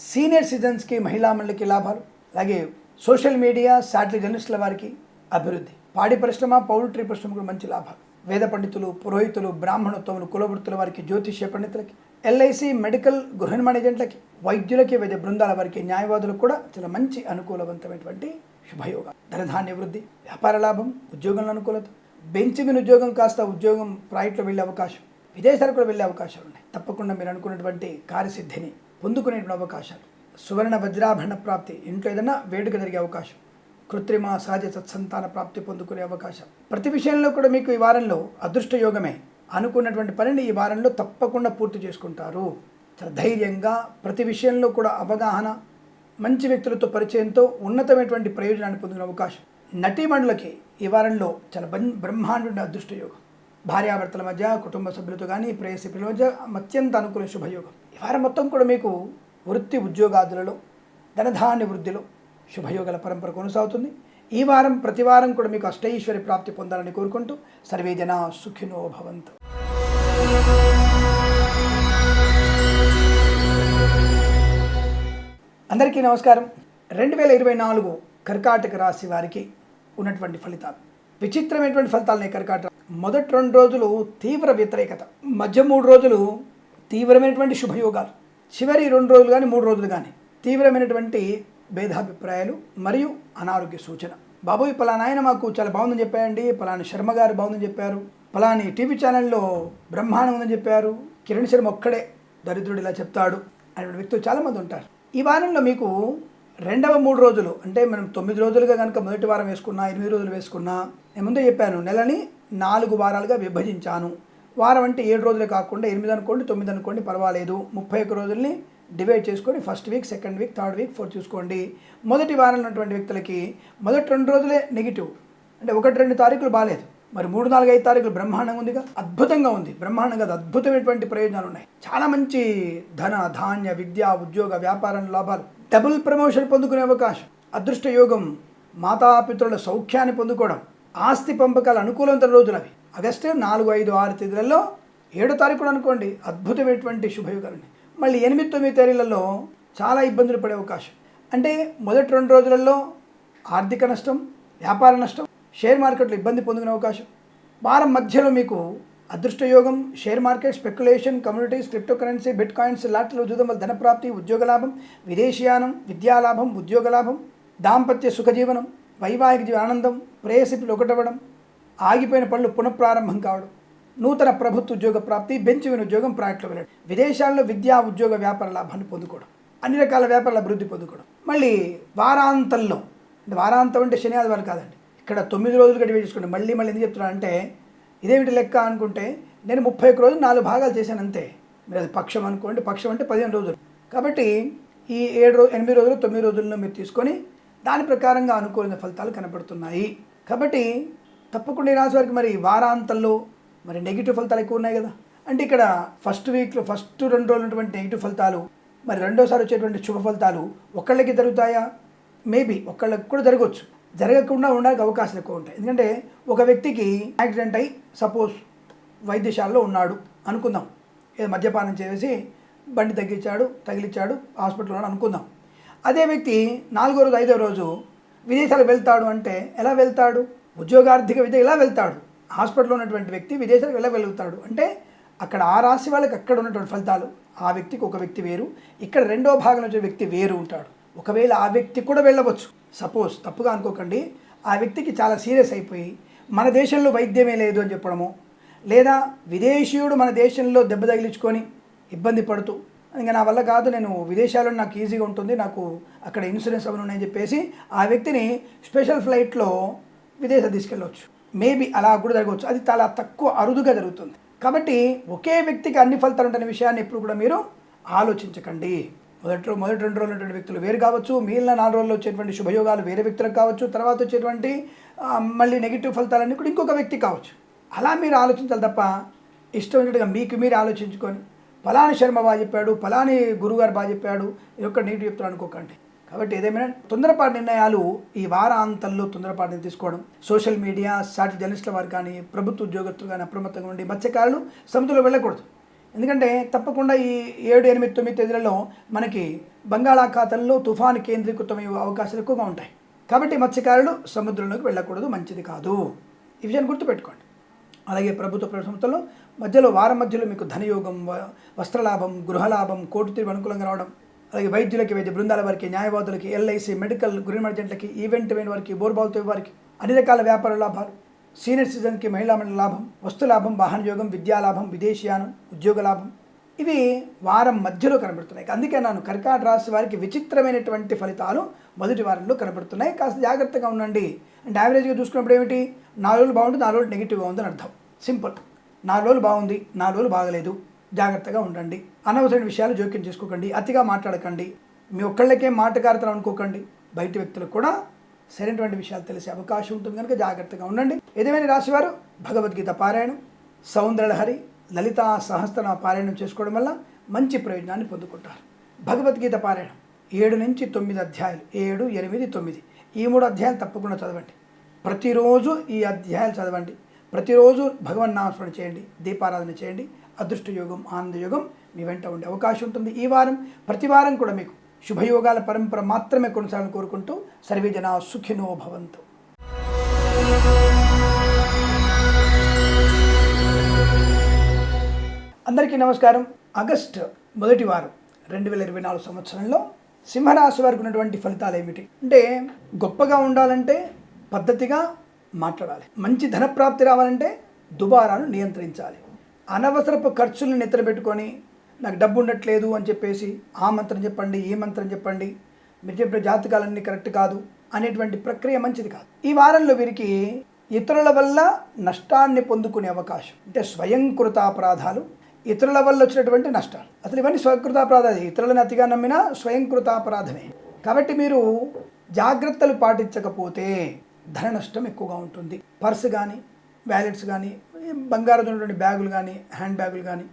సీనియర్ సిటిజన్స్కి, మహిళా మండలికి లాభాలు, అలాగే సోషల్ మీడియా, శాటిలైట్ జర్నలిస్టుల వారికి అభివృద్ధి, పాడి పరిశ్రమ, పౌల్ట్రీ పరిశ్రమ కూడా మంచి లాభాలు, వేద పండితులు, పురోహితులు, బ్రాహ్మణోత్తములు, కులవృత్తుల వారికి, జ్యోతిష్య పండితులకి, ఎల్ఐసి, మెడికల్, గృహ ఏజెంట్లకి, వైద్యులకి, వైద్య బృందాల వారికి, న్యాయవాదులకు కూడా చాలా మంచి అనుకూలవంతమైనటువంటి శుభయోగం. ధనధాన్య వృద్ధి, వ్యాపార లాభం, ఉద్యోగంలో అనుకూలత, బెంచ్ మీద ఉద్యోగం కాస్త ఉద్యోగం ప్రాజెక్టులో వెళ్ళే అవకాశం, విదేశాలకు కూడా వెళ్ళే అవకాశాలు ఉన్నాయి. తప్పకుండా మీరు అనుకున్నటువంటి కార్యసిద్ధిని పొందుకునేటువంటి అవకాశాలు, సువర్ణ వజ్రాభరణ ప్రాప్తి, ఇంట్లో ఏదైనా వేడుక జరిగే అవకాశం, కృత్రిమ సహజ సత్సంతాన ప్రాప్తి పొందుకునే అవకాశం. ప్రతి విషయంలో కూడా మీకు ఈ వారంలో అదృష్ట యోగమే. అనుకున్నటువంటి పనిని ఈ వారంలో తప్పకుండా పూర్తి చేసుకుంటారు. చాలా ధైర్యంగా ప్రతి విషయంలో కూడా అవగాహన, మంచి వ్యక్తులతో పరిచయంతో ఉన్నతమైనటువంటి ప్రయోజనాన్ని పొందుకునే అవకాశం. నటీమణులకి ఈ వారంలో చాలా బ్రహ్మాండ అదృష్ట యోగం. భార్యాభర్తల మధ్య, కుటుంబ సభ్యులతో కానీ, ప్రేయసి పిల్లల మధ్య అత్యంత అనుకూల శుభయోగం. ఈ వారం మొత్తం కూడా మీకు వృత్తి ఉద్యోగాదులలో, ధనధాన్య వృద్ధిలో శుభయోగాల పరంపర కొనసాగుతుంది. ఈ వారం ప్రతి వారం కూడా మీకు అష్టైశ్వర్య ప్రాప్తి పొందాలని కోరుకుంటూ సర్వే జనా సుఖినో భవంతు. అందరికీ నమస్కారం. 2024 కర్కాటక రాశి వారికి ఉన్నటువంటి ఫలితాలు విచిత్రమైనటువంటి ఫలితాలు. కర్కాటక మొదటి 2 రోజులు తీవ్ర వ్యతిరేకత, మధ్య 3 రోజులు తీవ్రమైనటువంటి శుభయోగాలు, చివరి 2 రోజులు కానీ 3 రోజులు కానీ తీవ్రమైనటువంటి భేదాభిప్రాయాలు మరియు అనారోగ్య సూచన. బాబోయ్ పలానా ఆయన మాకు చాలా బాగుందని చెప్పాయండి, పలాని శర్మ గారు బాగుందని చెప్పారు, పలాని టీవీ ఛానల్లో బ్రహ్మాండం ఉందని చెప్పారు, కిరణ్ శర్మ ఒక్కడే దరిద్రుడు ఇలా చెప్తాడు అనే వ్యక్తులు చాలామంది ఉంటారు. ఈ వారంలో మీకు రెండవ 3 రోజులు అంటే మనం 9 రోజులుగా కనుక మొదటి వారం వేసుకున్నా, 8 రోజులు వేసుకున్నా, నేను ముందే చెప్పాను నెలని 4 వారాలుగా విభజించాను. వారం అంటే 7 రోజులే కాకుండా 8 అనుకోండి, 9 అనుకోండి, పర్వాలేదు. 31 రోజుల్ని డివైడ్ చేసుకొని first week, second week, third week, fourth చూసుకోండి. మొదటి వారంలో ఉన్నటువంటి వ్యక్తులకి మొదటి 2 రోజులే నెగిటివ్, అంటే 1-2 తారీఖులు బాగాలేదు, మరి 3-4-5 తారీఖులు బ్రహ్మాండంగా ఉందిగా, అద్భుతంగా ఉంది. బ్రహ్మాండంగా అద్భుతమైనటువంటి ప్రయోజనాలు ఉన్నాయి. చాలా మంచి ధన ధాన్య విద్య ఉద్యోగ వ్యాపారం లాభాలు, డబుల్ ప్రమోషన్ పొందుకునే అవకాశం, అదృష్ట యోగం, మాతాపితృల సౌఖ్యాన్ని పొందుకోవడం, ఆస్తి పంపకాలు అనుకూలమైన రోజులు అవి. ఆగస్టు 4, 5, 6 తేదీలలో 7వ తారీఖు కూడా అనుకోండి అద్భుతమైనటువంటి శుభయోగాలు ఉన్నాయి. మళ్ళీ 8, 9 తేదీలలో చాలా ఇబ్బందులు పడే అవకాశం. అంటే మొదటి 2 రోజులలో ఆర్థిక నష్టం, వ్యాపార నష్టం, షేర్ మార్కెట్లో ఇబ్బంది పొందుకునే అవకాశం. వారం మధ్యలో మీకు అదృష్ట యోగం, share market, speculation, communities, crypto currency, bitcoins, లాటరీలో జూదం వల్ల ధనప్రాప్తి, ఉద్యోగ లాభం, విదేశీయానం, విద్యాలాభం, ఉద్యోగ లాభం, దాంపత్య సుఖజీవనం, వైవాహిక జీవన ఆనందం, ప్రేయసిపులు ఒకటవ్వడం, ఆగిపోయిన పనులు పునఃప్రారంభం కావడం, నూతన ప్రభుత్వ ఉద్యోగ ప్రాప్తి, బెంచ్ విన ఉద్యోగం ప్రాజెక్టులో వెళ్ళడం, విదేశాల్లో విద్యా ఉద్యోగ వ్యాపార లాభాన్ని పొందుకోవడం, అన్ని రకాల వ్యాపారాల అభివృద్ధి పొందుకోవడం. మళ్ళీ వారాంతంలో, అంటే వారాంతం అంటే శని ఆదివారం కాదండి, ఇక్కడ 9 రోజులుగా డివైడ్ చేసుకోండి. మళ్ళీ ఎందుకు చెప్తున్నా అంటే ఇదేమిటి లెక్క అనుకుంటే నేను 31 రోజులు 4 భాగాలు చేశాను అంతే. మీరు అది పక్షం అనుకోండి, పక్షం అంటే 15 రోజులు. కాబట్టి ఈ 8 రోజులు 9 రోజుల్లో మీరు తీసుకొని దాని ప్రకారంగా అనుకూలమైన ఫలితాలు కనపడుతున్నాయి. కాబట్టి తప్పకుండా ఈ రాశి వారికి మరి వారాంతంలో మరి నెగిటివ్ ఫలితాలు ఎక్కువ ఉన్నాయి కదా. అంటే ఇక్కడ ఫస్ట్ వీక్లో ఫస్ట్ 2 రోజులు ఉన్నటువంటి నెగిటివ్ ఫలితాలు మరి రెండోసారి వచ్చేటువంటి శుభ ఫలితాలు ఒకళ్ళకి జరుగుతాయా? మేబీ ఒకళ్ళకి కూడా జరగవచ్చు, జరగకుండా ఉండడానికి అవకాశాలు ఎక్కువ ఉంటాయి. ఎందుకంటే ఒక వ్యక్తికి యాక్సిడెంట్ అయ్యి సపోజ్ వైద్యశాలలో ఉన్నాడు అనుకుందాం, ఏదో మద్యపానం చేసి బండి తగిలిచ్చాడు హాస్పిటల్లో ఉన్నాడు అనుకుందాం. అదే వ్యక్తి 4వ రోజు 5వ రోజు విదేశాలకు వెళ్తాడు అంటే ఎలా వెళ్తాడు? ఉద్యోగార్థిక విద్య ఎలా వెళ్తాడు? హాస్పిటల్లో ఉన్నటువంటి వ్యక్తి విదేశాలకు ఎలా వెళ్తాడు అంటే అక్కడ ఆ రాశి వాళ్ళకి అక్కడ ఉన్నటువంటి ఫలితాలు, ఆ వ్యక్తికి ఒక వ్యక్తి వేరు, ఇక్కడ రెండో భాగంలో వచ్చే వ్యక్తి వేరు ఉంటాడు. ఒకవేళ ఆ వ్యక్తి కూడా వెళ్ళవచ్చు, సపోజ్ తప్పుగా అనుకోకండి, ఆ వ్యక్తికి చాలా సీరియస్ అయిపోయి మన దేశంలో వైద్యమే లేదు అని చెప్పడము, లేదా విదేశీయుడు మన దేశంలో దెబ్బ తగిలించుకొని ఇబ్బంది పడుతూ ఇంకా నా వల్ల కాదు, నేను విదేశాల్లో నాకు ఈజీగా ఉంటుంది, నాకు అక్కడ ఇన్సూరెన్స్ అవన్నీ ఉన్నాయని చెప్పేసి ఆ వ్యక్తిని స్పెషల్ ఫ్లైట్లో విదేశాలు తీసుకెళ్ళవచ్చు. మేబీ అలా కూడా జరగవచ్చు, అది చాలా తక్కువ అరుదుగా జరుగుతుంది. కాబట్టి ఒకే వ్యక్తికి అన్ని ఫలితాలు ఉంటాయనే విషయాన్ని ఎప్పుడు కూడా మీరు ఆలోచించకండి. మొదటి 2 రోజులు ఉన్నటువంటి వ్యక్తులు వేరు కావచ్చు, మిగిలిన 4 రోజుల్లో వచ్చేటువంటి శుభయోగాలు వేరే వ్యక్తులకు కావచ్చు, తర్వాత వచ్చేటువంటి మళ్ళీ నెగిటివ్ ఫలితాలన్నీ కూడా ఇంకొక వ్యక్తి కావచ్చు. అలా మీరు ఆలోచించాలి తప్ప ఇష్టమైనట్టుగా మీకు మీరు ఆలోచించుకొని పలాని శర్మ బాగా చెప్పాడు, పలాని గురుగారు బాగా చెప్పాడు, ఇది ఒక్క నీటి చెప్తాడు అనుకోకండి. కాబట్టి ఏదేమైనా తొందరపాటు నిర్ణయాలు ఈ వారాంతంలో తొందరపాటు తీసుకోవడం, సోషల్ మీడియా సాటి జర్నలిస్టుల వారు కానీ ప్రభుత్వ ఉద్యోగస్తులు కానీ అప్రమత్తంగా ఉండి మత్స్యకారులు సముద్రంలో వెళ్ళకూడదు. ఎందుకంటే తప్పకుండా ఈ 7, 8, 9 తేదీలలో మనకి బంగాళాఖాతంలో తుఫాను కేంద్రీకృతమయ్యే అవకాశాలు ఎక్కువగా ఉంటాయి. కాబట్టి మత్స్యకారులు సముద్రంలోకి వెళ్ళకూడదు, మంచిది కాదు. ఈ విషయాన్ని గుర్తుపెట్టుకోండి. అలాగే ప్రభుత్వ సంస్థల్లో వారం మధ్యలో మీకు ధనయోగం, వస్త్రలాభం, గృహలాభం, కోర్టు తీర్పు అనుకూలంగా రావడం, అలాగే వైద్యులకి, వైద్య బృందాల వారికి, న్యాయవాదులకి, ఎల్ఐసి, మెడికల్, గ్రీన్ మర్జెంట్లకి, ఈవెంట్ వారికి, బోర్బావుతో వారికి అన్ని రకాల వ్యాపార లాభాలు, సీనియర్ సిటిజన్కి మహిళా మండలి లాభం, వస్తు లాభం, వాహన యోగం, విద్యాలాభం, విదేశీయానం, ఉద్యోగ లాభం, ఇవి వారం మధ్యలో కనబడుతున్నాయి. అందుకే నేను కర్కాటక రాశి వారికి విచిత్రమైనటువంటి ఫలితాలు మొదటి వారంలో కనబడుతున్నాయి. కాస్త జాగ్రత్తగా ఉండండి. అంటే యావరేజ్గా చూసుకున్నప్పుడు ఏమిటి, 4 రోజులు బాగుంటుంది, 4 రోజులు నెగిటివ్గా ఉందని అర్థం. సింపుల్. 4 రోజులు బాగుంది, 4 రోజులు బాగలేదు, జాగ్రత్తగా ఉండండి. అనవసరమైన విషయాలు జోక్యం చేసుకోకండి, అతిగా మాట్లాడకండి, మీ ఒక్కళ్ళకే మాటకారుతనం అనుకోకండి. బయట వ్యక్తులకు కూడా సరైనటువంటి విషయాలు తెలిసే అవకాశం ఉంటుంది కనుక జాగ్రత్తగా ఉండండి. ఏదేమైనా రాశివారు భగవద్గీత పారాయణం, సౌందర్యలహరి, లలితా సహస్రనామ పారాయణం చేసుకోవడం వల్ల మంచి ప్రయోజనాన్ని పొందుకుంటారు. భగవద్గీత పారాయణం 7 నుంచి 9 అధ్యాయాలు, 7, 8, 9 ఈ 3 అధ్యాయాలు తప్పకుండా చదవండి. ప్రతిరోజు ఈ అధ్యాయాలు చదవండి. ప్రతిరోజు భగవన్నామస్మరణ చేయండి, దీపారాధన చేయండి. అదృష్ట యోగం, ఆనంద యోగం మీ వెంట ఉండే అవకాశం ఉంటుంది. ఈ వారం ప్రతి వారం కూడా మీకు శుభయోగాల పరంపర మాత్రమే కొనసాగాలని కోరుకుంటూ సర్వే జనా సుఖినో భవంతు. అందరికీ నమస్కారం. ఆగస్టు మొదటి వారం 2024 సంవత్సరంలో సింహరాశి వారికి ఉన్నటువంటి ఫలితాలు ఏమిటి అంటే, గొప్పగా ఉండాలంటే పద్ధతిగా మాట్లాడాలి, మంచి ధనప్రాప్తి రావాలంటే దుబారాను నియంత్రించాలి, అనవసరపు ఖర్చులను నెత్తరబెట్టుకొని నాకు డబ్బు ఉండట్లేదు అని చెప్పేసి ఆ మంత్రం చెప్పండి ఈ మంత్రం చెప్పండి, మీరు చెప్పే జాతకాలన్నీ కరెక్ట్ కాదు అనేటువంటి ప్రక్రియ మంచిది కాదు. ఈ వారంలో వీరికి ఇతరుల వల్ల నష్టాన్ని పొందుకునే అవకాశం, అంటే స్వయంకృతాపరాధాలు, ఇతరుల వల్ల వచ్చినటువంటి నష్టాలు. అసలు ఇవన్నీ స్వయంకృతాపరాధాలు, ఇతరులను అతిగా నమ్మినా స్వయంకృతాపరాధమే. కాబట్టి మీరు జాగ్రత్తలు పాటించకపోతే ధన నష్టం ఎక్కువగా ఉంటుంది. పర్సు కానీ, వ్యాలెట్స్ కానీ, బంగారం ఉన్నటువంటి బ్యాగులు కానీ, హ్యాండ్ బ్యాగులు కానీ,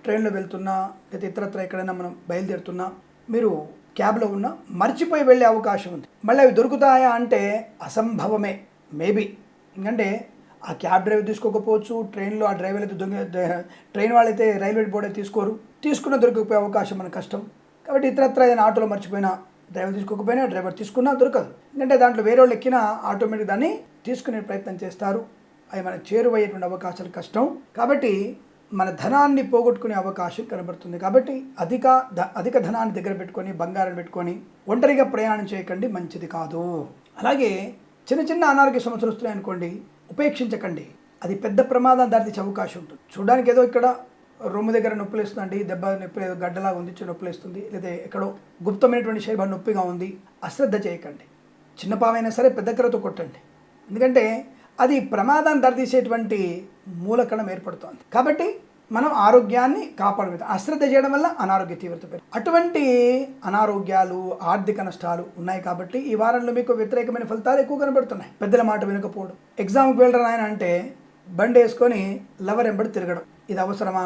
ట్రైన్లో వెళ్తున్నా లేదా ఇతరత్ర ఎక్కడైనా మనం బయలుదేరుతున్నా, మీరు క్యాబ్లో ఉన్నా మర్చిపోయి వెళ్ళే అవకాశం ఉంది. మళ్ళీ అవి దొరుకుతాయా అంటే అసంభవమే. మేబీ ఎందుకంటే ఆ క్యాబ్ డ్రైవర్ తీసుకోకపోవచ్చు, ట్రైన్లో ఆ డ్రైవర్ అయితే ట్రైన్ వాళ్ళైతే రైల్వే బోర్డు తీసుకోరు, తీసుకున్న దొరికిపోయే అవకాశం మనకు కష్టం. కాబట్టి ఇతరత్ర ఏదైనా ఆటోలో మర్చిపోయినా, డ్రైవర్ తీసుకోకపోయినా, డ్రైవర్ తీసుకున్నా దొరకదు. ఎందుకంటే దాంట్లో వేరే వాళ్ళు ఎక్కినా ఆటోమేటిక్ దాన్ని తీసుకునే ప్రయత్నం చేస్తారు. అవి మనకు చేరువయ్యేటువంటి అవకాశాలు కష్టం. కాబట్టి మన ధనాన్ని పోగొట్టుకునే అవకాశం కనబడుతుంది. కాబట్టి అధిక ధనాన్ని దగ్గర పెట్టుకొని, బంగారం పెట్టుకొని ఒంటరిగా ప్రయాణం చేయకండి, మంచిది కాదు. అలాగే చిన్న చిన్న అనారోగ్య సమస్యలు వస్తున్నాయి అనుకోండి, ఉపేక్షించకండి. అది పెద్ద ప్రమాదం దారితీసే అవకాశం ఉంటుంది. చూడడానికి ఏదో ఇక్కడ రొమ్ము దగ్గర నొప్పులు వేస్తుందండి, దెబ్బ నొప్పి ఏదో గడ్డలాగా ఉంది, నొప్పులు వేస్తుంది, లేదా ఎక్కడో గుప్తమైనటువంటి శరీరం నొప్పిగా ఉంది, అశ్రద్ధ చేయకండి. చిన్న పామైనా సరే పెద్ద కర్రతో కొట్టండి. ఎందుకంటే అది ప్రమాదాన్ని దారితీసేటువంటి మూలకణం ఏర్పడుతుంది. కాబట్టి మనం ఆరోగ్యాన్ని కాపాడలేదు. అశ్రద్ధ చేయడం వల్ల అనారోగ్య తీవ్రత పెరుగుతుంది. అటువంటి అనారోగ్యాలు, ఆర్థిక నష్టాలు ఉన్నాయి. కాబట్టి ఈ వారంలో మీకు వ్యతిరేకమైన ఫలితాలు ఎక్కువ కనబడుతున్నాయి. పెద్దల మాట వినకపోవడం, ఎగ్జామ్కి వెళ్ళడం ఆయన అంటే బండి వేసుకొని లవర్ ఎంబడి తిరగడం, ఇది అవసరమా?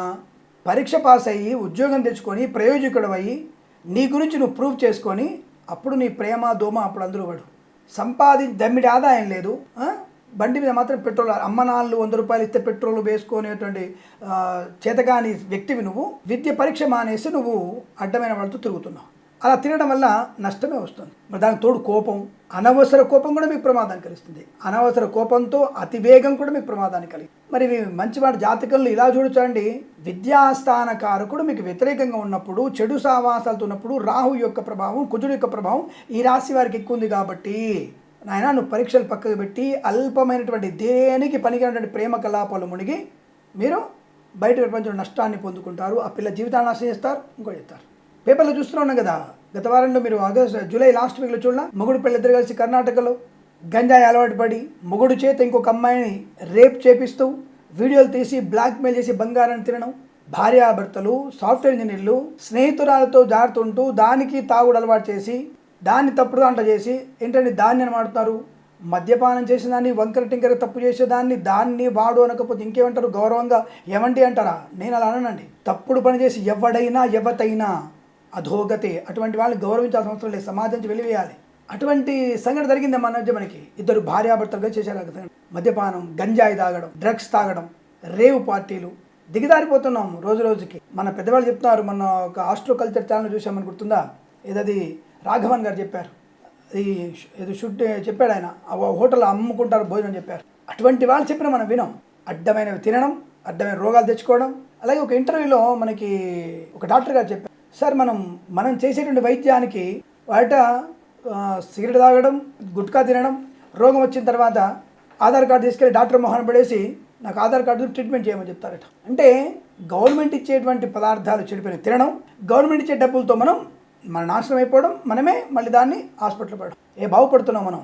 పరీక్ష పాస్ అయ్యి ఉద్యోగం తెచ్చుకొని ప్రయోజకుడు అయ్యి నీ గురించి నువ్వు ప్రూవ్ చేసుకొని అప్పుడు నీ ప్రేమ దోమ అప్పుడు అందరూ వాడు దమ్మిడి ఆదాయం లేదు. బండి మీద మాత్రం పెట్రోల్, అమ్మ నాళ్ళు 100 రూపాయలు ఇస్తే పెట్రోల్ వేసుకునేటువంటి చేతగాని వ్యక్తివి నువ్వు. విద్య పరీక్ష మానేసి నువ్వు అడ్డమైన వాళ్ళతో తిరుగుతున్నావు. అలా తిరగడం వల్ల నష్టమే వస్తుంది. మరి దానికి తోడు కోపం, అనవసర కోపం కూడా మీకు ప్రమాదాన్ని కలిగిస్తుంది. అనవసర కోపంతో అతివేగం కూడా మీకు ప్రమాదాన్ని కలిగి. మరి మంచివాడి జాతకంలో ఇలా చూడచండి, విద్యాస్థానకారకుడు మీకు వ్యతిరేకంగా ఉన్నప్పుడు, చెడు సావాసాలతో ఉన్నప్పుడు రాహు యొక్క ప్రభావం, కుజుడు యొక్క ప్రభావం ఈ రాశి వారికి ఎక్కువ ఉంది. కాబట్టి నాయన నువ్వు పరీక్షలు పక్కకు పెట్టి అల్పమైనటువంటి దేనికి పనికినటువంటి ప్రేమ కలాపాలు మునిగి మీరు బయట ప్రపంచంలో నష్టాన్ని పొందుకుంటారు. ఆ పిల్ల జీవితాన్ని నాశనం చేస్తారు, ఇంకోటి చేస్తారు. పేపర్లో చూస్తూనే ఉన్నాం కదా, గత వారంలో మీరు జూలై లాస్ట్ వీక్లో చూడాల, మొగుడు పిల్లలిద్దరు కలిసి కర్ణాటకలో గంజాయి అలవాటు పడి మొగుడు చేత ఇంకొక అమ్మాయిని రేప్ చేపిస్తూ వీడియోలు తీసి బ్లాక్మెయిల్ చేసి బంగారాన్ని తినడం, భార్యాభర్తలు, సాఫ్ట్వేర్ ఇంజనీర్లు స్నేహితురాలతో జారుతుంటూ దానికి తాగుడు అలవాటు చేసి దాన్ని తప్పుడు అంట చేసి ఏంటంటే దాన్ని అని మాడుతున్నారు. మద్యపానం చేసేదాన్ని, వంకర టింకర తప్పు చేసేదాన్ని దాన్ని వాడు అనకపోతే ఇంకేమంటారు? గౌరవంగా ఏమండి అంటారా? నేను అలా అననండి. తప్పుడు పని చేసి ఎవడైనా ఎవతైనా అధోగతే. అటువంటి వాళ్ళని గౌరవించాల్సిన అవసరం లేదు, సమాజం నుంచి వెలివేయాలి. అటువంటి సంఘటన జరిగింది మన మధ్య. మనకి ఇద్దరు భార్యాభర్తలుగా చేశారు మద్యపానం, గంజాయి తాగడం, డ్రగ్స్ తాగడం, రేవు పార్టీలు, దిగదారిపోతున్నాం రోజు రోజుకి. మన పెద్దవాళ్ళు చెప్తున్నారు, మన ఒక ఆస్ట్రోకల్చర్ ఛానల్ చూసామని గుర్తుందా? ఏదది రాఘవన్ గారు చెప్పారు, ఇది షుడ్ చెప్పాడు ఆయన, హోటల్లో అమ్ముకుంటారు భోజనం చెప్పారు. అటువంటి వాళ్ళు చెప్పిన మనం వినం. అడ్డమైనవి తినడం, అడ్డమైన రోగాలు తెచ్చుకోవడం. అలాగే ఒక ఇంటర్వ్యూలో మనకి ఒక డాక్టర్ గారు చెప్పారు, సార్ మనం చేసేటువంటి వైద్యానికి బయట సిగరెట్ తాగడం, గుట్కా తినడం, రోగం వచ్చిన తర్వాత ఆధార్ కార్డు తీసుకెళ్ళి డాక్టర్ మొహాన్ని పడేసి నాకు ఆధార్ కార్డు ట్రీట్మెంట్ చేయమని చెప్తారట. అంటే గవర్నమెంట్ ఇచ్చేటువంటి పదార్థాలు చెడిపోయిన తినడం, గవర్నమెంట్ ఇచ్చే డబ్బులతో మన నాశనం అయిపోవడం, మనమే మళ్ళీ దాన్ని హాస్పిటల్ పడడం. బాగుపడుతున్నాం మనం?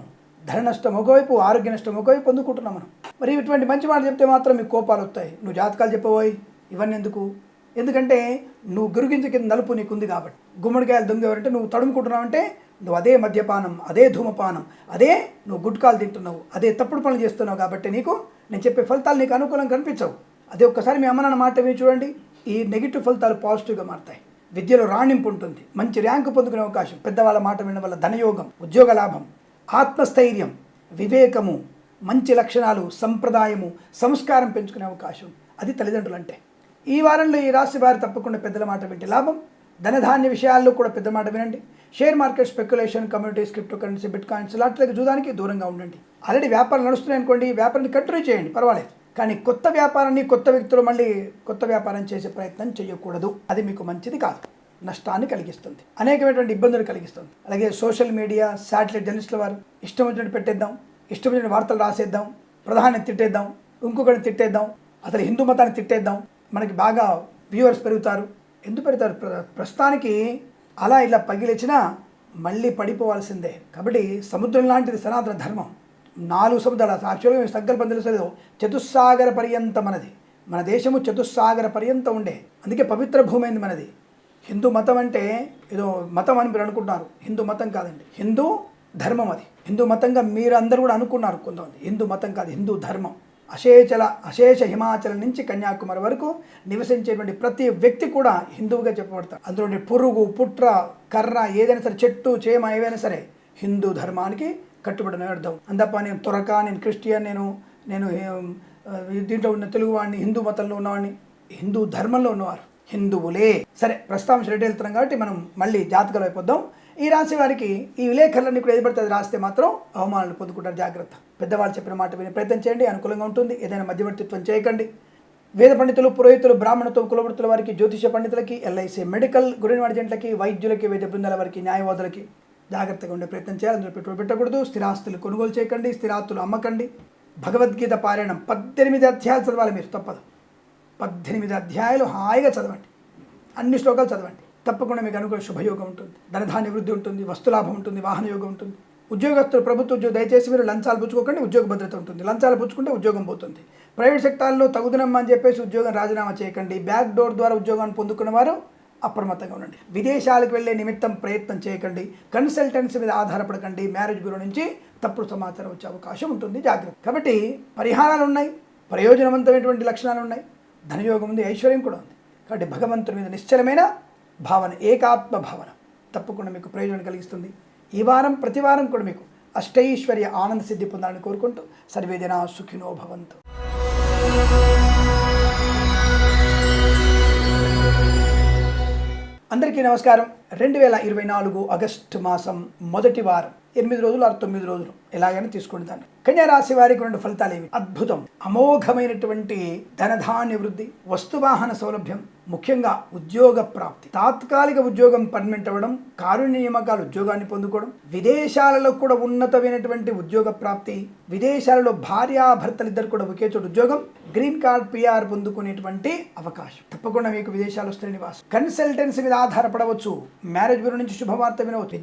ధన నష్టం ఒకవైపు, ఆరోగ్య నష్టం ఒకవైపు పొందుకుంటున్నాం మనం. మరి ఇటువంటి మంచి మాటలు చెప్తే మాత్రం మీకు కోపాలు వస్తాయి. నువ్వు జాతకాలు చెప్పబోయి ఇవన్నీ ఎందుకు? ఎందుకంటే నువ్వు గురిగింజ కింద నలుపు నీకుంది కాబట్టి. గుమ్మడికాయలు దొంగ ఎవరంటే నువ్వు తడుముకుంటున్నావంటే నువ్వు అదే మద్యపానం, అదే ధూమపానం, అదే నువ్వు గుట్కాలు తింటున్నావు, అదే తప్పుడు పనులు చేస్తున్నావు. కాబట్టి నీకు నేను చెప్పే ఫలితాలు నీకు అనుకూలంగా కనిపించవు. అదే ఒక్కసారి మీ అమ్మ నాన్న మాట విని చూడండి, ఈ నెగిటివ్ ఫలితాలు పాజిటివ్గా మారుతాయి. విద్యలో రాణింపు ఉంటుంది, మంచి ర్యాంకు పొందుకునే అవకాశం, పెద్దవాళ్ళ మాట వినడం వల్ల ధనయోగం, ఉద్యోగ లాభం, ఆత్మస్థైర్యం, వివేకము, మంచి లక్షణాలు, సంప్రదాయము, సంస్కారం పెంచుకునే అవకాశం. అది తల్లిదండ్రులు అంటే. ఈ వారంలో ఈ రాశి వారు తప్పకుండా పెద్దల మాట వింటే లాభం, ధనధాన్య విషయాల్లో కూడా పెద్ద మాట వినండి. Share market, speculation, communities, crypto currency, bit coins లాంటి జూదానికి దూరంగా ఉండండి. ఆల్రెడీ వ్యాపారం నడుస్తున్నాయి అనుకోండి, వ్యాపారాన్ని కంటిన్యూ చేయండి, పర్వాలేదు. కానీ కొత్త వ్యాపారాన్ని కొత్త వ్యక్తులు మళ్ళీ కొత్త వ్యాపారం చేసే ప్రయత్నం చేయకూడదు. అది మీకు మంచిది కాదు, నష్టాన్ని కలిగిస్తుంది, అనేకమైనటువంటి ఇబ్బందులు కలిగిస్తుంది. అలాగే సోషల్ మీడియా, శాటిలైట్ జర్నలిస్టుల వారు ఇష్టం వచ్చినట్టు పెట్టేద్దాం, ఇష్టం వచ్చిన వార్తలు రాసేద్దాం, ప్రధాని తిట్టేద్దాం, ఇంకొకరిని తిట్టేద్దాం, అసలు హిందూ మతాన్ని తిట్టేద్దాం, మనకి బాగా వ్యూవర్స్ పెరుగుతారు. ఎందుకు పెడతారు? ప్రస్తుతానికి అలా ఇలా పగిలిచ్చినా మళ్ళీ పడిపోవాల్సిందే. కాబట్టి సముద్రం లాంటిది సనాతన ధర్మం. 4 సముద్రాలు, యాక్చువల్గా సంకల్పం తెలుసు, చతుస్సాగర పర్యంతం మనది. మన దేశము చతుస్సాగర పర్యంతం ఉండే, అందుకే పవిత్ర భూమి అయింది మనది. హిందూ మతం అంటే ఏదో మతం అని మీరు అనుకుంటున్నారు, హిందూ మతం కాదండి, హిందూ ధర్మం. అది హిందూ మతంగా మీరు అందరూ కూడా అనుకున్నారు కొంతమంది. హిందూ మతం కాదు, హిందూ ధర్మం. అశేష హిమాచలం నుంచి కన్యాకుమారి వరకు నివసించేటువంటి ప్రతి వ్యక్తి కూడా హిందువుగా చెప్పబడతారు. అందులో పురుగు, పుట్ర, కర్ర, ఏదైనా సరే, చెట్టు, చేమ, ఏవైనా సరే హిందూ ధర్మానికి కట్టుబడిన అర్థం. అందప్ప నేను తురక, నేను క్రిస్టియన్, నేను దీంట్లో ఉన్న తెలుగువాడిని, హిందూ మతంలో ఉన్నవాడిని, హిందూ ధర్మంలో ఉన్నవారు హిందువులే. సరే, ప్రస్తావన రెడ్డి వెళ్తున్నాం కాబట్టి మనం మళ్ళీ జాతకాలు అయిపోద్దాం. ఈ రాశి వారికి ఈ విలేకరులన్నీ కూడా ఏది పడితే అది రాస్తే మాత్రం అవమానాలు పొందుకుంటారు. జాగ్రత్త. పెద్దవాళ్ళు చెప్పిన మాట విని ప్రయత్నం చేయండి, అనుకూలంగా ఉంటుంది. ఏదైనా మధ్యవర్తిత్వం చేయకండి. వేద పండితులు, పురోహితులు, బ్రాహ్మణత్వం, కులవృత్తుల వారికి, జ్యోతిష పండితులకి, ఎల్ఐసి, మెడికల్, గురిని ఏజెంట్లకి, వైద్యులకి, వైద్య బృందాల వారికి, న్యాయవాదులకి జాగ్రత్తగా ఉండే ప్రయత్నం చేయాలి. అందులో పెట్టుబడి పెట్టకూడదు. స్థిరాస్తులు కొనుగోలు చేయకండి, స్థిరాస్తులు అమ్మకండి. భగవద్గీత పారాయణం 18 అధ్యాయాలు చదవాలి మీరు, తప్పదు. 18 అధ్యాయాలు హాయిగా చదవండి, అన్ని శ్లోకాలు చదవండి. తప్పకుండా మీకు అనుకూల శుభయోగం ఉంటుంది, ధనధాన్య వృద్ధి ఉంటుంది, వస్తులాభం ఉంటుంది, వాహన యోగం ఉంటుంది. ఉద్యోగస్తులు, ప్రభుత్వ ఉద్యోగం, దయచేసి మీరు లంచాలు పుచ్చుకోకండి, ఉద్యోగ భద్రత ఉంటుంది. లంచాలు పుచ్చుకుంటే ఉద్యోగం పోతుంది. ప్రైవేట్ సెక్టార్లో తగుదనమ్మా అని చెప్పేసి ఉద్యోగం రాజీనామా చేయకండి. బ్యాక్ డోర్ ద్వారా ఉద్యోగాన్ని పొందుకున్న వారు అప్రమత్తంగా ఉండండి. విదేశాలకు వెళ్ళే నిమిత్తం ప్రయత్నం చేయకండి. కన్సల్టెన్సీ మీద ఆధారపడకండి. మ్యారేజ్ బ్యూరో నుంచి తప్పుడు సమాచారం వచ్చే అవకాశం ఉంటుంది, జాగ్రత్త. కాబట్టి పరిహారాలు ఉన్నాయి, ప్రయోజనవంతమైనటువంటి లక్షణాలు ఉన్నాయి, ధనయోగం ఉంది, ఐశ్వర్యం కూడా ఉంది. కాబట్టి భగవంతుని మీద నిశ్చలమైన భావన, ఏకాత్మ భావన తప్పకుండా మీకు ప్రయోజనం కలిగిస్తుంది. ఈ వారం ప్రతి వారం కూడా మీకు అష్టైశ్వర్య ఆనంద సిద్ధి పొందాలని కోరుకుంటూ సర్వేజన సుఖినో భవంతు. అందరికీ నమస్కారం. 2024 ఆగస్టు మాసం మొదటి వారం 8 రోజులు 9 రోజులు ఎలాగైనా తీసుకోండి. దాన్ని కన్యా రాశి వారికి 2 ఫలితాలు ఏవి? అద్భుతం, అమోఘమైనటువంటి ధనధాన్య వృద్ధి, వస్తువాహన సౌలభ్యం, ముఖ్యంగా ఉద్యోగ ప్రాప్తి, తాత్కాలిక ఉద్యోగం పర్మనెంట్ అవ్వడం, కారుణ్య నియామకాలు ఉద్యోగాన్ని పొందుకోవడం, విదేశాలలో కూడా ఉన్నతమైనటువంటి ఉద్యోగ ప్రాప్తి, విదేశాలలో భార్యాభర్తలిద్దరు కూడా ఒకే చోటు ఉద్యోగం, గ్రీన్ కార్డ్, పిఆర్ పొందుకునేటువంటి అవకాశం. తప్పకుండా మీకు విదేశాలు వస్తున్న నివాసం. కన్సల్టెన్సీ మీద ఆధారపడవచ్చు. మ్యారేజ్ బ్యూరో నుంచి శుభవార్త వినవచ్చు.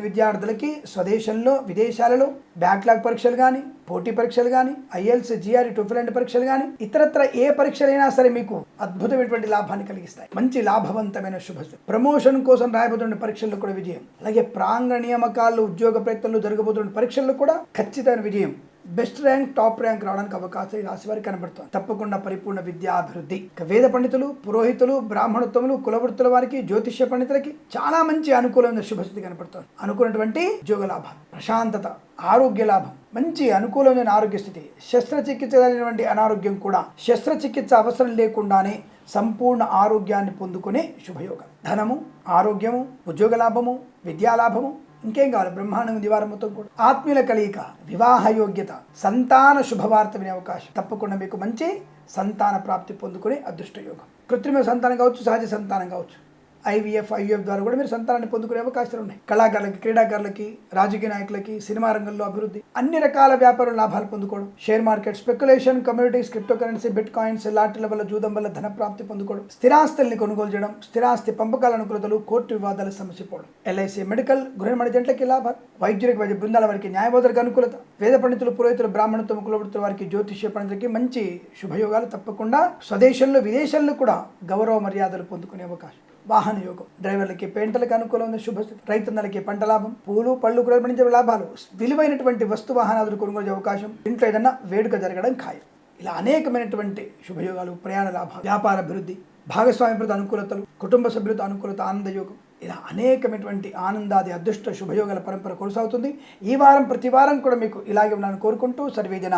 విద్యార్థులకి స్వదేశంలో, విదేశాలలో బ్యాక్లాగ్ పరీక్షలు కానీ, పోటీ పరీక్షలు కానీ, ఐఎల్స్, జిఆర్ఈ, టోఫెల్ పరీక్షలు కానీ, ఇతరత్ర ఏ పరీక్షలైనా సరే మీకు అద్భుతమైనటువంటి లాభాన్ని కలిగిస్తాయి. మంచి లాభవంతమైన శుభస్థితి. ప్రమోషన్ కోసం రాయబోతున్న పరీక్షల్లో కూడా విజయం. అలాగే ప్రాంగణ నియామకాలు, ఉద్యోగ ప్రయత్నంలో జరగబోతున్న పరీక్షల్లో కూడా ఖచ్చితమైన విజయం. బెస్ట్ ర్యాంక్, టాప్ ర్యాంక్ రావడానికి అవకాశం ఈ రాశి వారికి కనబడుతుంది. తప్పకుండా పరిపూర్ణ విద్యాభివృద్ధి. వేద పండితులు, పురోహితులు, బ్రాహ్మణత్వములు, కులవృత్తుల వారికి, జ్యోతిష్య పండితులకి చాలా మంచి అనుకూలమైన శుభస్థితి కనబడుతుంది. అనుకున్నటువంటి ఉద్యోగ లాభాలు, ప్రశాంతత, ఆరోగ్య లాభం, మంచి అనుకూలమైన ఆరోగ్య స్థితి. శస్త్రచికిత్స అనేటువంటి అనారోగ్యం కూడా శస్త్రచికిత్స అవసరం లేకుండానే సంపూర్ణ ఆరోగ్యాన్ని పొందుకునే శుభయోగం. ధనము, ఆరోగ్యము, ఉద్యోగ లాభము, విద్యాలాభము, ఇంకేం కావాలి? బ్రహ్మాండం దివారం మొత్తం కూడా. ఆత్మీయుల కలయిక, వివాహ యోగ్యత, సంతాన శుభవార్త వినే అవకాశం. తప్పకుండా మీకు మంచి సంతాన ప్రాప్తి పొందుకునే అదృష్ట యోగం. కృత్రిమ సంతానం కావచ్చు, సహజ సంతానం కావచ్చు, ఐవీఎఫ్ ద్వారా కూడా మీరు సంతానాన్ని పొందుకునే అవకాశాలు ఉన్నాయి. కళాకారులకి, క్రీడాకారులకి, రాజకీయ నాయకులకి, సినిమా రంగంలో అభివృద్ధి, అన్ని రకాల వ్యాపార లాభాలు పొందుకోవడం, share market, speculation, communities, crypto currency, bitcoins, లాటరీల వల్ల, జూదం వల్ల ధన ప్రాప్తి పొందుకోవడం, స్థిరాస్తుల్ని కొనుగోలు చేయడం, స్థిరాస్తి పంపకాల అనుకూలతలు, కోర్టు వివాదాల సమస్య పోవడం, ఎల్ఐసి, మెడికల్, గృహ ఏజెంట్లకి లాభాలు, వైద్యులకు, వైద్య బృందాల వారికి, న్యాయవాదులకు అనుకూలత, వేద పండితులు, పురోహితులు, బ్రాహ్మణత్వం, కులవృత్తుల వారికి, జ్యోతిష్య పండితులకి మంచి శుభయోగాలు. తప్పకుండా స్వదేశంలో, విదేశాల్లో కూడా గౌరవ మర్యాదలు పొందుకునే అవకాశం. వాహన యోగం, డ్రైవర్లకి, పెయింటర్లకు అనుకూలమైన శుభస్థితి, రైతన్నలకి పంట లాభం, పూలు పళ్ళు కూడా పండించే లాభాలు, విలువైనటువంటి వస్తు వాహనాలు కొనుగోలు అవకాశం, ఇంట్లో ఏదన్నా వేడుక జరగడం ఖాయం. ఇలా అనేకమైనటువంటి శుభయోగాలు, ప్రయాణ లాభాలు, వ్యాపార అభివృద్ధి, భాగస్వామ్యత అనుకూలతలు, కుటుంబ సభ్యులతో అనుకూలత, ఆనంద యోగం, ఇలా అనేకమైనటువంటి ఆనందాది అదృష్ట శుభయోగాల పరంపర కొనసాగుతుంది. ఈ వారం ప్రతి వారం కూడా మీకు ఇలాగే ఉన్నాను కోరుకుంటూ సర్వేజన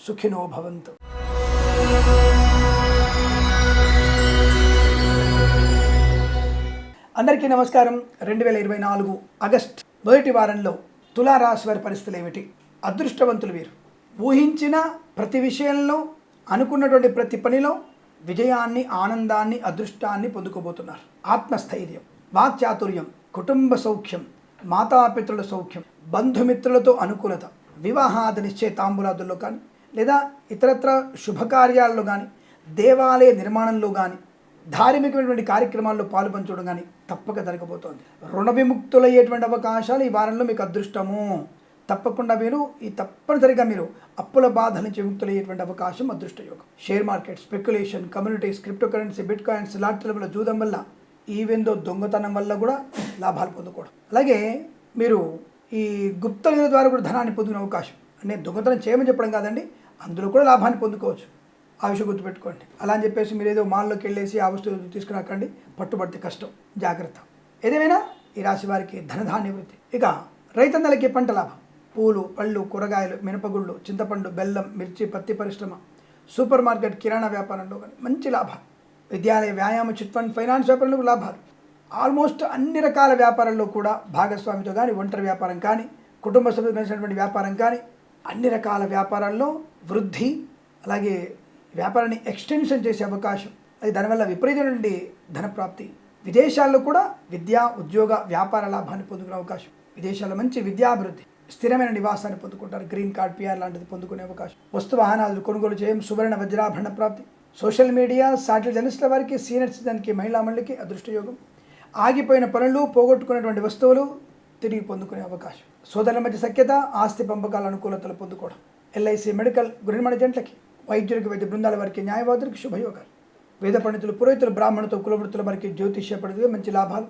సుఖినో భవంతు. అందరికీ నమస్కారం. 2024 ఆగస్ట్ మొదటి వారంలో తులారాశి వారి పరిస్థితులు ఏమిటి? అదృష్టవంతులు వీరు. ఊహించిన ప్రతి విషయంలో, అనుకున్నటువంటి ప్రతి పనిలో విజయాన్ని, ఆనందాన్ని, అదృష్టాన్ని పొందుకోబోతున్నారు. ఆత్మస్థైర్యం, వాక్చాతుర్యం, కుటుంబ సౌఖ్యం, మాతాపితృల సౌఖ్యం, బంధుమిత్రులతో అనుకూలత, వివాహాది నిశ్చయ తాంబూలాదుల్లో కానీ లేదా ఇతరత్ర శుభకార్యాల్లో కానీ, దేవాలయ నిర్మాణంలో కానీ, ధార్మికమైనటువంటి కార్యక్రమాల్లో పాల్పంచడం కానీ తప్పక జరగబోతోంది. రుణ విముక్తులయ్యేటువంటి అవకాశాలు ఈ వారంలో మీకు అదృష్టము. తప్పకుండా తప్పనిసరిగా మీరు అప్పుల బాధ నుంచి విముక్తులయ్యేటువంటి అవకాశం అదృష్ట యోగం. Share market, speculation, communities, crypto currency, bitcoins, లాటరీల వల్ల, జూదం వల్ల, ఈవెందో దొంగతనం వల్ల కూడా లాభాలు పొందుకోవడం. అలాగే మీరు ఈ గుప్త నిధుల ద్వారా కూడా ధనాన్ని పొందుకునే అవకాశం. అంటే దొంగతనం చేయమని చెప్పడం కాదండి, అందులో కూడా లాభాన్ని పొందుకోవచ్చు. ఆ విషయం గుర్తుపెట్టుకోండి. అలా అని చెప్పేసి మీరు ఏదో మాల్లోకి వెళ్ళేసి ఆ వస్తువు తీసుకురాకండి, పట్టుబడితే కష్టం, జాగ్రత్త. ఏదేమైనా ఈ రాశి వారికి ధనధాన్య వృద్ధి. ఇక రైతన్నలకి పంట లాభం. పూలు, పళ్ళు, కూరగాయలు, మినపగుళ్ళు, చింతపండు, బెల్లం, మిర్చి, పత్తి పరిశ్రమ, సూపర్ మార్కెట్, కిరాణా వ్యాపారంలో కానీ మంచి లాభాలు. విద్యాలయ, వ్యాయామ, చిట్ ఫండ్, ఫైనాన్స్ వ్యాపారంలో లాభాలు. ఆల్మోస్ట్ అన్ని రకాల వ్యాపారాల్లో కూడా భాగస్వామితో కానీ, ఒంటరి వ్యాపారం కానీ, కుటుంబ సభ్యులు కలిసినటువంటి వ్యాపారం కానీ, అన్ని రకాల వ్యాపారాల్లో వృద్ధి. అలాగే వ్యాపారాన్ని ఎక్స్టెన్షన్ చేసే అవకాశం. అది దానివల్ల విపరీతమైనటువంటి ధనప్రాప్తి. విదేశాల్లో కూడా విద్యా, ఉద్యోగ, వ్యాపార లాభాన్ని పొందుకునే అవకాశం. విదేశాల్లో మంచి విద్యాభివృద్ధి, స్థిరమైన నివాసాన్ని పొందుకుంటారు. గ్రీన్ కార్డ్, పిఆర్ లాంటిది పొందుకునే అవకాశం. వస్తు వాహనాలు కొనుగోలు చేయం. సువర్ణ వజ్రాభరణ ప్రాప్తి. సోషల్ మీడియా, శాటిలైట్ జర్నలిస్టుల వారికి, సీనియర్ సిటిజన్కి, మహిళా మండలికి అదృష్టయోగం. ఆగిపోయిన పనులు, పోగొట్టుకున్నటువంటి వస్తువులు తిరిగి పొందుకునే అవకాశం. సోదరుల మధ్య సఖ్యత, ఆస్తి పంపకాల అనుకూలతలు పొందుకోవడం. ఎల్ఐసి, మెడికల్, గృహ నిర్మాణ జంటలకి, వైద్యులకి, వైద్య బృందాల వారికి, న్యాయవాదులకి శుభయోగాలు. వేద పండితులు, పురోహితులు, బ్రాహ్మణులతో, కులవృత్తుల వారికి, జ్యోతిష్య పండితులు మంచి లాభాలు.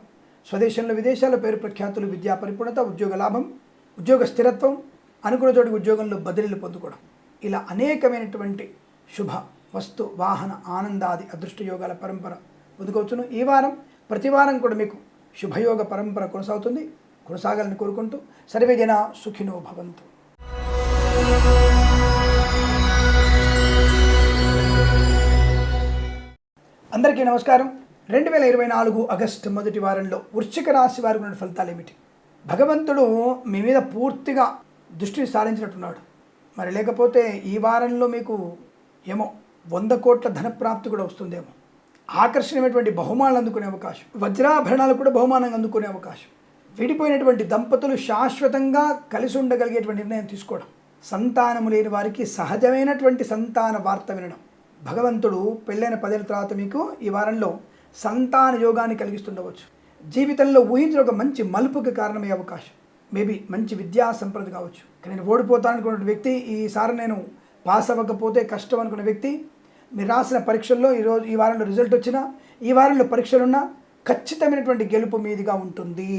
స్వదేశంలో, విదేశాల్లో పేరు ప్రఖ్యాతులు, విద్యా పరిపూర్ణత, ఉద్యోగ లాభం, ఉద్యోగ స్థిరత్వం, అనుకున్న చోటికి ఉద్యోగంలో బదిలీలు పొందుకోవడం. ఇలా అనేకమైనటువంటి శుభ, వస్తు, వాహన, ఆనందాది అదృష్ట యోగాల పరంపర పొందుకోవచ్చును. ఈ వారం ప్రతి వారం కూడా మీకు శుభయోగ పరంపర కొనసాగాలని కోరుకుంటూ సర్వే జన సుఖినో భవంతు. అందరికీ నమస్కారం. 2024 ఆగస్టు మొదటి వారంలో వృశ్చిక రాశి వారికి ఉన్న ఫలితాలు ఏమిటి? భగవంతుడు మీ మీద పూర్తిగా దృష్టిని సారించినట్టున్నాడు. మరి లేకపోతే ఈ వారంలో మీకు 100 కోట్ల ధనప్రాప్తి కూడా వస్తుందేమో. ఆకర్షణీయమైనటువంటి బహుమానాలు అందుకునే అవకాశం. వజ్రాభరణాలు కూడా బహుమానంగా అందుకునే అవకాశం. విడిపోయినటువంటి దంపతులు శాశ్వతంగా కలిసి ఉండగలిగేటువంటి నిర్ణయం తీసుకోవడం. సంతానము లేని వారికి సహజమైనటువంటి సంతాన వార్త వినడం. భగవంతుడు పెళ్ళైన 10 ఏళ్ళ తర్వాత మీకు ఈ వారంలో సంతాన యోగాన్ని కలిగిస్తుండవచ్చు. జీవితంలో ఊహించిన ఒక మంచి మలుపుకి కారణమయ్యే అవకాశం. మేబీ మంచి విద్యా సంపద కావచ్చు. నేను ఓడిపోతాను అనుకున్న వ్యక్తి, ఈసారి నేను పాస్ అవ్వకపోతే కష్టం అనుకున్న వ్యక్తి, మీరు రాసిన పరీక్షల్లో ఈ వారంలో రిజల్ట్ వచ్చినా, ఈ వారంలో పరీక్షలున్నా ఖచ్చితమైనటువంటి గెలుపు మీదిగా ఉంటుంది.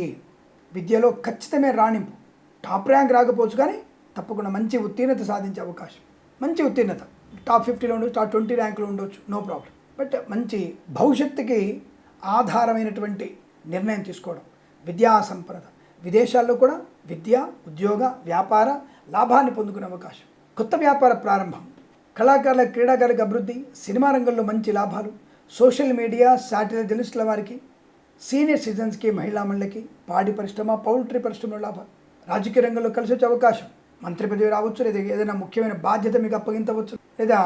విద్యలో ఖచ్చితమైన రాణింపు. టాప్ ర్యాంక్ రాకపోవచ్చు కానీ తప్పకుండా మంచి ఉత్తీర్ణత సాధించే అవకాశం. మంచి ఉత్తీర్ణత టాప్ 50లో ఉండొచ్చు, టాప్ 20 ర్యాంకులో ఉండొచ్చు, నో ప్రాబ్లం. బట్ మంచి భవిష్యత్తుకి ఆధారమైనటువంటి నిర్ణయం తీసుకోవడం. విద్యా సంపద. విదేశాల్లో కూడా విద్య, ఉద్యోగ, వ్యాపార లాభాన్ని పొందుకునే అవకాశం. కొత్త వ్యాపార ప్రారంభం. కళాకారుల, క్రీడాకారులకు అభివృద్ధి. సినిమా రంగంలో మంచి లాభాలు. సోషల్ మీడియా, శాటిలైట్ జర్నలిస్టుల వారికి, సీనియర్ సిటిజన్స్కి, మహిళా మండలికి, పాడి పరిశ్రమ, పౌల్ట్రీ పరిశ్రమలో లాభాలు. రాజకీయ రంగంలో కలిసి వచ్చే అవకాశం. మంత్రి పదవి రావచ్చు, లేదా ఏదైనా ముఖ్యమైన బాధ్యత మీకు అప్పగించవచ్చు, లేదా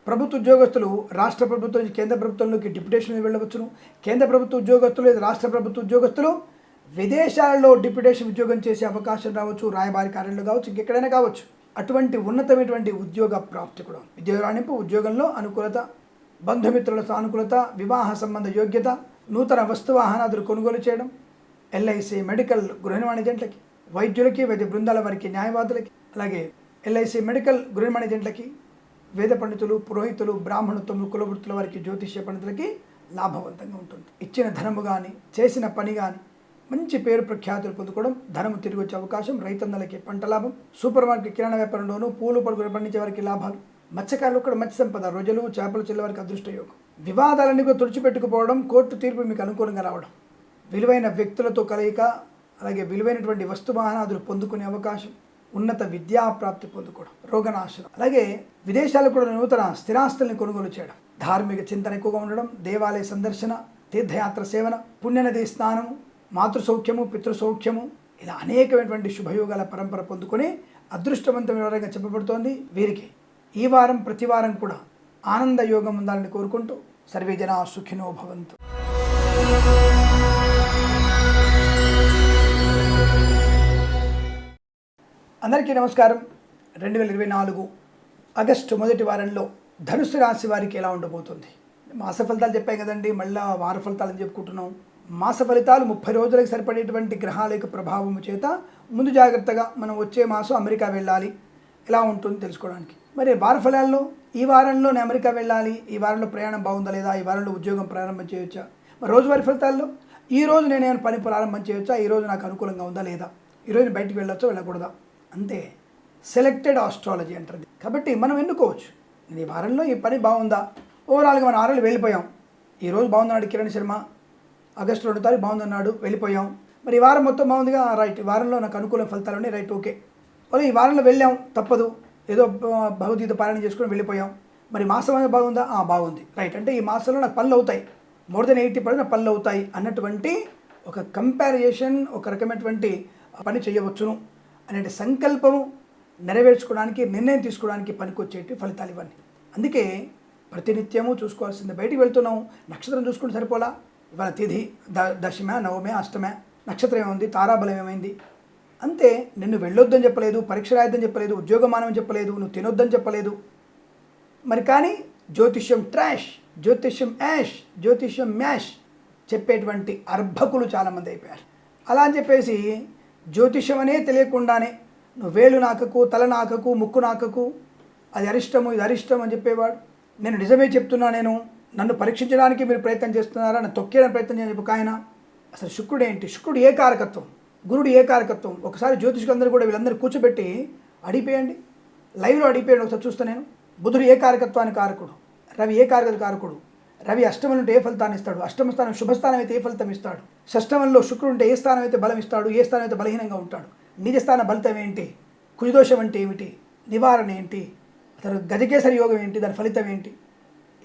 ప్రభుత్వ ఉద్యోగస్తులు రాష్ట్ర ప్రభుత్వం నుంచి కేంద్ర ప్రభుత్వంలోకి డిప్యుటేషన్ వెళ్ళవచ్చును. కేంద్ర ప్రభుత్వ ఉద్యోగస్తులు లేదా రాష్ట్ర ప్రభుత్వ ఉద్యోగస్తులు విదేశాలలో డిప్యుటేషన్ ఉద్యోగం చేసే అవకాశం రావచ్చు. రాయబారి కార్యాలయంలో కావచ్చు, ఇంకెక్కడైనా కావచ్చు. అటువంటి ఉన్నతమైనటువంటి ఉద్యోగ ప్రాప్తి కూడా. ఉద్యోగ రాణింపు, ఉద్యోగంలో అనుకూలత, బంధుమిత్రుల సానుకూలత, వివాహ సంబంధ యోగ్యత, నూతన వస్తు వాహనాదులు కొనుగోలు చేయడం. ఎల్ఐసి, మెడికల్, గృహ నిర్మాణ జంటలకి, వైద్యులకి, వైద్య బృందాల వారికి, న్యాయవాదులకి, అలాగే ఎల్ఐసి, మెడికల్, గృహ నిర్మాణ జంటలకి, వేద పండితులు, పురోహితులు, బ్రాహ్మణత్వములు, కులవృత్తుల వారికి, జ్యోతిష్య పండితులకి లాభవంతంగా ఉంటుంది. ఇచ్చిన ధనము కానీ, చేసిన పని కానీ మంచి పేరు ప్రఖ్యాతులు పొందుకోవడం. ధనము తిరిగి వచ్చే అవకాశం. రైతన్నలకి పంట లాభం. సూపర్ మార్కెట్, కిరాణా వ్యాపారంలోనూ పూలు, పడుగులు పండించే వారికి లాభాలు. మత్స్యకారులు కూడా మత్స్య సంపద. రొయ్యలు, చేపలు చెల్లే వారికి అదృష్ట యోగం. వివాదాలన్నీ కూడా తుడిచిపెట్టుకుపోవడం. కోర్టు తీర్పు మీకు అనుకూలంగా రావడం. విలువైన వ్యక్తులతో కలయిక, అలాగే విలువైనటువంటి వస్తువాహనాదులు పొందుకునే అవకాశం. ఉన్నత విద్యా ప్రాప్తి పొందుకోవడం. రోగనాశనం. అలాగే విదేశాలకు కూడా నూతన స్థిరాస్తుల్ని కొనుగోలు చేయడం. ధార్మిక చింతన ఎక్కువగా ఉండడం. దేవాలయ సందర్శన, తీర్థయాత్ర సేవన, పుణ్యనది స్నానము, మాతృసౌఖ్యము, పితృసౌఖ్యము, ఇలా అనేకమైనటువంటి శుభయోగాల పరంపర పొందుకొని అదృష్టవంతమైన వారంగా చెప్పబడుతోంది. వీరికి ఈ వారం ప్రతి వారం కూడా ఆనంద యోగం ఉండాలని కోరుకుంటూ సర్వే జనా సుఖినో భవంతు. అందరికీ నమస్కారం. 2024 ఆగస్టు మొదటి వారంలో ధనుసు రాశి వారికి ఎలా ఉండబోతుంది? మాస ఫలితాలు చెప్పాం కదండి, మళ్ళీ వార ఫలితాలని చెప్పుకుంటున్నాం. మాస ఫలితాలు 30 రోజులకు సరిపడేటువంటి గ్రహాల యొక్క ప్రభావము చేత ముందు జాగ్రత్తగా మనం వచ్చే మాసం అమెరికా వెళ్ళాలి, ఎలా ఉంటుంది తెలుసుకోవడానికి. మరి వార ఫలాల్లో ఈ వారంలో నేను అమెరికా వెళ్ళాలి, ఈ వారంలో ప్రయాణం బాగుందా లేదా, ఈ వారంలో ఉద్యోగం ప్రారంభం చేయొచ్చా, మరి రోజువారీ ఫలితాల్లో ఈరోజు నేనేమైనా పని ప్రారంభం చేయొచ్చా, ఈరోజు నాకు అనుకూలంగా ఉందా లేదా, ఈరోజు బయటికి వెళ్ళొచ్చా వెళ్ళకూడదా, అంతే. సెలెక్టెడ్ ఆస్ట్రాలజీ అంటుంది. కాబట్టి మనం ఎన్నుకోవచ్చు, నేను ఈ వారంలో ఈ పని బాగుందా. ఓవరాల్గా మనం 6 రోజులు వెళ్ళిపోయాం. ఈరోజు బాగుందన్నాడు కిరణ్ శర్మ, ఆగస్టు 2వ తారీఖు బాగుందన్నాడు, వెళ్ళిపోయాం. మరి ఈ వారం మొత్తం బాగుందిగా, రైట్, ఈ వారంలో నాకు అనుకూల ఫలితాలు ఉన్నాయి, రైట్, ఓకే. మరి ఈ వారంలో వెళ్ళాం, తప్పదు, ఏదో భగవద్గీత పారాయణ చేసుకుని వెళ్ళిపోయాం. మరి మాసం అనేది బాగుందా, బాగుంది, రైట్. అంటే ఈ మాసంలో నాకు పనులు అవుతాయి, మోర్ దెన్ 80% పనులు అవుతాయి అన్నటువంటి ఒక కంపారిజేషన్, ఒక రకమైనటువంటి పని చేయవచ్చును అనే సంకల్పము నెరవేర్చుకోవడానికి, నిర్ణయం తీసుకోవడానికి పనికొచ్చేటి ఫలితాలు ఇవన్నీ. అందుకే ప్రతినిత్యము చూసుకోవాల్సింది. బయటికి వెళ్తున్నాం, నక్షత్రం చూసుకుంటే సరిపోలా. ఇవాళ తిథి దశమ, నవమే, అష్టమ, నక్షత్రం ఏమైంది, తారాబలం ఏమైంది, అంతే. నిన్ను వెళ్ళొద్దని చెప్పలేదు, పరీక్ష రాయొద్దని చెప్పలేదు, ఉద్యోగమానం చెప్పలేదు, నువ్వు తినొద్దని చెప్పలేదు. మరి కానీ జ్యోతిష్యం ట్రాష్, జ్యోతిష్యం యాష్, జ్యోతిష్యం మ్యాష్ చెప్పేటువంటి అర్భకులు చాలామంది అయిపోయారు. అలా అని చెప్పేసి జ్యోతిష్యం అనే తెలియకుండానే నువ్వు వేలు నాకకు, తల నాకకు, ముక్కు నాకకు, అది అరిష్టము, ఇది అరిష్టం అని చెప్పేవాడు. నేను నిజమే చెప్తున్నా, నన్ను పరీక్షించడానికి మీరు ప్రయత్నం చేస్తున్నారా, నన్ను తొక్కేయడానికి ప్రయత్నం చేయని చెప్పి ఆయన. అసలు శుక్రుడు ఏంటి, శుక్రుడు ఏ కారకత్వం, గురుడు ఏ కారకత్వం. ఒకసారి జ్యోతిష్కులందరూ కూడా వీళ్ళందరూ కూర్చోబెట్టి అడిగిపోయండి, లైవ్లో అడిగిపోయండి, ఒకసారి చూస్తే నేను. బుధుడు ఏ కారకత్వానికి కారకుడు, రవి ఏ కారకుడు, రవి అష్టమంలో ఉంటే ఏ ఫలితాన్ని ఇస్తాడు, అష్టమ స్థానం శుభస్థానం అయితే ఏ ఫలితం ఇస్తాడు, షష్టమంలో శుక్రుడు ఉంటే ఏ స్థానం అయితే బలం ఇస్తాడు, ఏ స్థానం అయితే బలహీనంగా ఉంటాడు, నిజస్థాన ఫలితం ఏంటి, కుజదోషం అంటే ఏమిటి, నివారణ ఏంటి, అసలు గజకేసరి యోగం ఏంటి, దాని ఫలితం ఏంటి,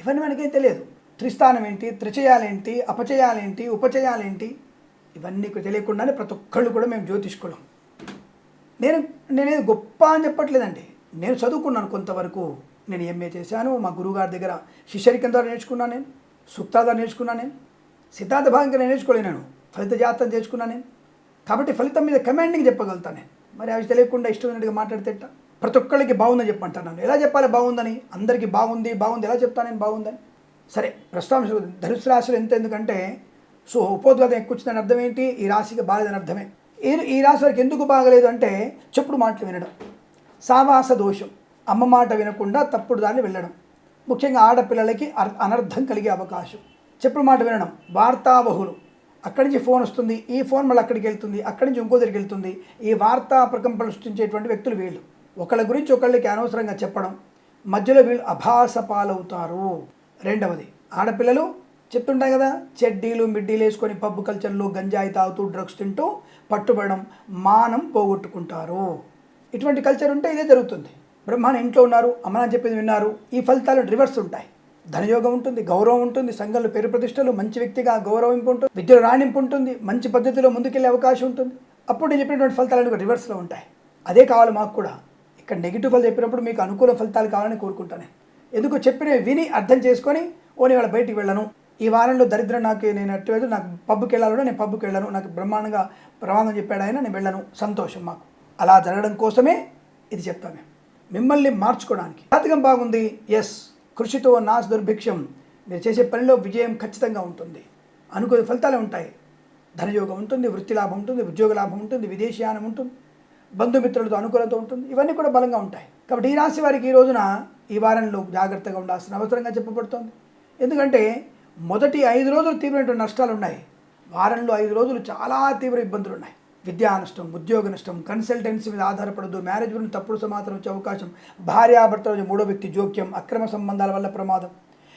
ఇవన్నీ మనకేం తెలియదు. త్రిస్థానం ఏంటి, త్రిచయాలేంటి, అపచయాలేంటి, ఉపచయాలేంటి, ఇవన్నీ తెలియకుండానే ప్రతి ఒక్కళ్ళు కూడా మేము జ్యోతిష్కులం. నేనేది గొప్ప అని చెప్పట్లేదండి, నేను చదువుకున్నాను కొంతవరకు. నేను ఎంఏ చేశాను, మా గురువుగారి దగ్గర శిష్యరికం ద్వారా నేర్చుకున్నాను, నేను సూక్తాల ద్వారా నేర్చుకున్నాను, నేను సిద్ధాంత భాగంగా నేర్చుకోలేను, నేను ఫలిత జాతం చేసుకున్నాను నేను. కాబట్టి ఫలితం మీద కమాండింగ్ చెప్పగలుగుతాను నేను. మరి అవి తెలియకుండా ఇష్టమైనట్టుగా మాట్లాడితే ప్రతి ఒక్కళ్ళకి బాగుందని చెప్పంటాను. నన్ను ఎలా చెప్పాలి బాగుందని, అందరికీ బాగుంది ఎలా చెప్తాను నేను బాగుందని. సరే, ప్రస్తుతం ధనుసు రాశిలో ఎందుకంటే ఉపోద్ఘాతం ఎక్కువ వచ్చిందని అర్థం ఏంటి, ఈ రాశికి బాగలేదని అర్థమే. ఈ రాశి వారికి ఎందుకు బాగలేదు అంటే చెప్పుడు మాటలు వినడం, సావాస దోషం, అమ్మ మాట వినకుండా తప్పుడు దాన్ని వెళ్ళడం, ముఖ్యంగా ఆడపిల్లలకి అనర్థం కలిగే అవకాశం. చెప్పుడు మాట వినడం, వార్తాబహులు, అక్కడి నుంచి ఫోన్ వస్తుంది, ఈ ఫోన్ మళ్ళీ అక్కడికి వెళ్తుంది, అక్కడి నుంచి ఇంకో దగ్గరికి వెళ్తుంది. ఈ వార్తా ప్రకంపనలు సృష్టించేటువంటి వ్యక్తులు వీళ్ళు. ఒకళ్ళ గురించి ఒకళ్ళకి అనవసరంగా చెప్పడం, మధ్యలో వీళ్ళు అభాస పాలవుతారు. రెండవది, ఆడపిల్లలు చెప్తుంటాయి కదా, చెడ్డీలు మిడ్డీలు వేసుకొని పబ్బు కల్చర్లు గంజాయి తాగుతూ డ్రగ్స్ తింటూ పట్టుబడడం, మానం పోగొట్టుకుంటారు. ఇటువంటి కల్చర్ ఉంటే ఇదే జరుగుతుంది. బ్రహ్మాండ ఇంట్లో ఉన్నారు, అమ్మనాన్ని చెప్పింది విన్నారు, ఈ ఫలితాలు రివర్స్ ఉంటాయి. ధనయోగం ఉంటుంది, గౌరవం ఉంటుంది, సంఘంలో పేరు ప్రతిష్టలు, మంచి వ్యక్తిగా గౌరవింపు ఉంటుంది, విద్యలో రాణింపు ఉంటుంది, మంచి పద్ధతిలో ముందుకెళ్ళే అవకాశం ఉంటుంది. అప్పుడు నేను చెప్పినటువంటి ఫలితాలు రివర్స్లో ఉంటాయి. అదే కావాలి మాకు కూడా. ఇక్కడ నెగిటివ్ ఫలితం చెప్పినప్పుడు మీకు అనుకూల ఫలితాలు కావాలని కోరుకుంటాను. ఎందుకు చెప్పినవి విని అర్థం చేసుకొని నేను వాళ్ళ బయటికి వెళ్ళను, ఈ వారంలో దరిద్రం నేను అట్టువేదు, నాకు పబ్బుకి వెళ్ళాలో నేను పబ్బుకి వెళ్ళను, నాకు బ్రహ్మాండంగా ప్రమాదం చెప్పాడు ఆయన, నేను వెళ్ళను, సంతోషం మాకు. అలా జరగడం కోసమే ఇది చెప్తాను. మిమ్మల్ని మార్చుకోవడానికి జాతకం బాగుంది, ఎస్, కృషితో నాశ దుర్భిక్షం, మీరు చేసే పనిలో విజయం ఖచ్చితంగా ఉంటుంది, అనుకూల ఫలితాలు ఉంటాయి, ధనయోగం ఉంటుంది, వృత్తి లాభం ఉంటుంది, ఉద్యోగ లాభం ఉంటుంది, విదేశీయానం ఉంటుంది, బంధుమిత్రులతో అనుకూలత ఉంటుంది, ఇవన్నీ కూడా బలంగా ఉంటాయి. కాబట్టి ఈ రాశి వారికి ఈ రోజున ఈ వారంలో జాగ్రత్తగా ఉండాల్సిన అవసరంగా చెప్పబడుతుంది. ఎందుకంటే మొదటి 5 రోజులు తీవ్రమైన నష్టాలు ఉన్నాయి, వారంలో 5 రోజులు చాలా తీవ్ర ఇబ్బందులు ఉన్నాయి. విద్యా నష్టం, ఉద్యోగ నష్టం, కన్సల్టెన్సీ మీద ఆధారపడదు, మ్యారేజ్ గురించి తప్పుడు సమాచారం వచ్చే అవకాశం, భార్యాభర్తల మూడో వ్యక్తి జోక్యం, అక్రమ సంబంధాల వల్ల ప్రమాదం,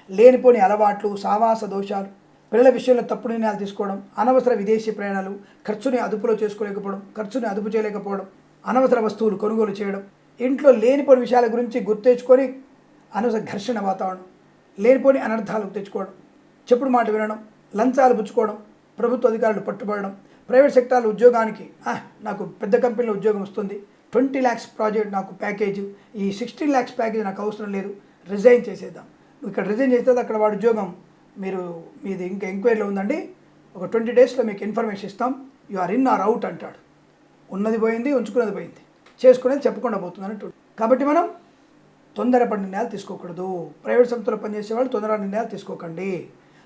లేనిపోని అలవాట్లు, సావాస దోషాలు, పిల్లల విషయంలో తప్పుడు నిర్ణయాలు తీసుకోవడం, అనవసర విదేశీ ప్రయాణాలు, ఖర్చుని అదుపులో చేసుకోలేకపోవడం, ఖర్చుని అదుపు చేయలేకపోవడం, అనవసర వస్తువులు కొనుగోలు చేయడం, ఇంట్లో లేనిపోని విషయాల గురించి గుర్తెచ్చుకొని అనవసర ఘర్షణ వాతావరణం, లేనిపోని అనర్థాలు తెచ్చుకోవడం, చెప్పుడు మాట వినడం, లంచాలు పుచ్చుకోవడం, ప్రభుత్వ అధికారులు పట్టుబడడం, ప్రైవేట్ సెక్టార్లో ఉద్యోగానికి నాకు పెద్ద కంపెనీలో ఉద్యోగం వస్తుంది, 20 lakhs ప్రాజెక్ట్ నాకు ప్యాకేజ్, ఈ 16 lakhs ప్యాకేజ్ నాకు అవసరం లేదు, రిజైన్ చేసేద్దాం. నువ్వు ఇక్కడ రిజైన్ చేస్తే అక్కడ వాడి ఉద్యోగం మీది ఇంకా ఎంక్వైరీలో ఉందండి, ఒక 20 daysలో మీకు ఇన్ఫర్మేషన్ ఇస్తాం, you are in or out అంటాడు. ఉన్నది పోయింది, ఉంచుకున్నది పోయింది, చేసుకునేది చెప్పకుండా పోతుంది అన్నట్టు. కాబట్టి మనం తొందరపడి నిర్ణయాలు తీసుకోకూడదు. ప్రైవేట్ సంస్థలో పనిచేసే వాళ్ళు తొందరగా నిర్ణయాలు తీసుకోకండి.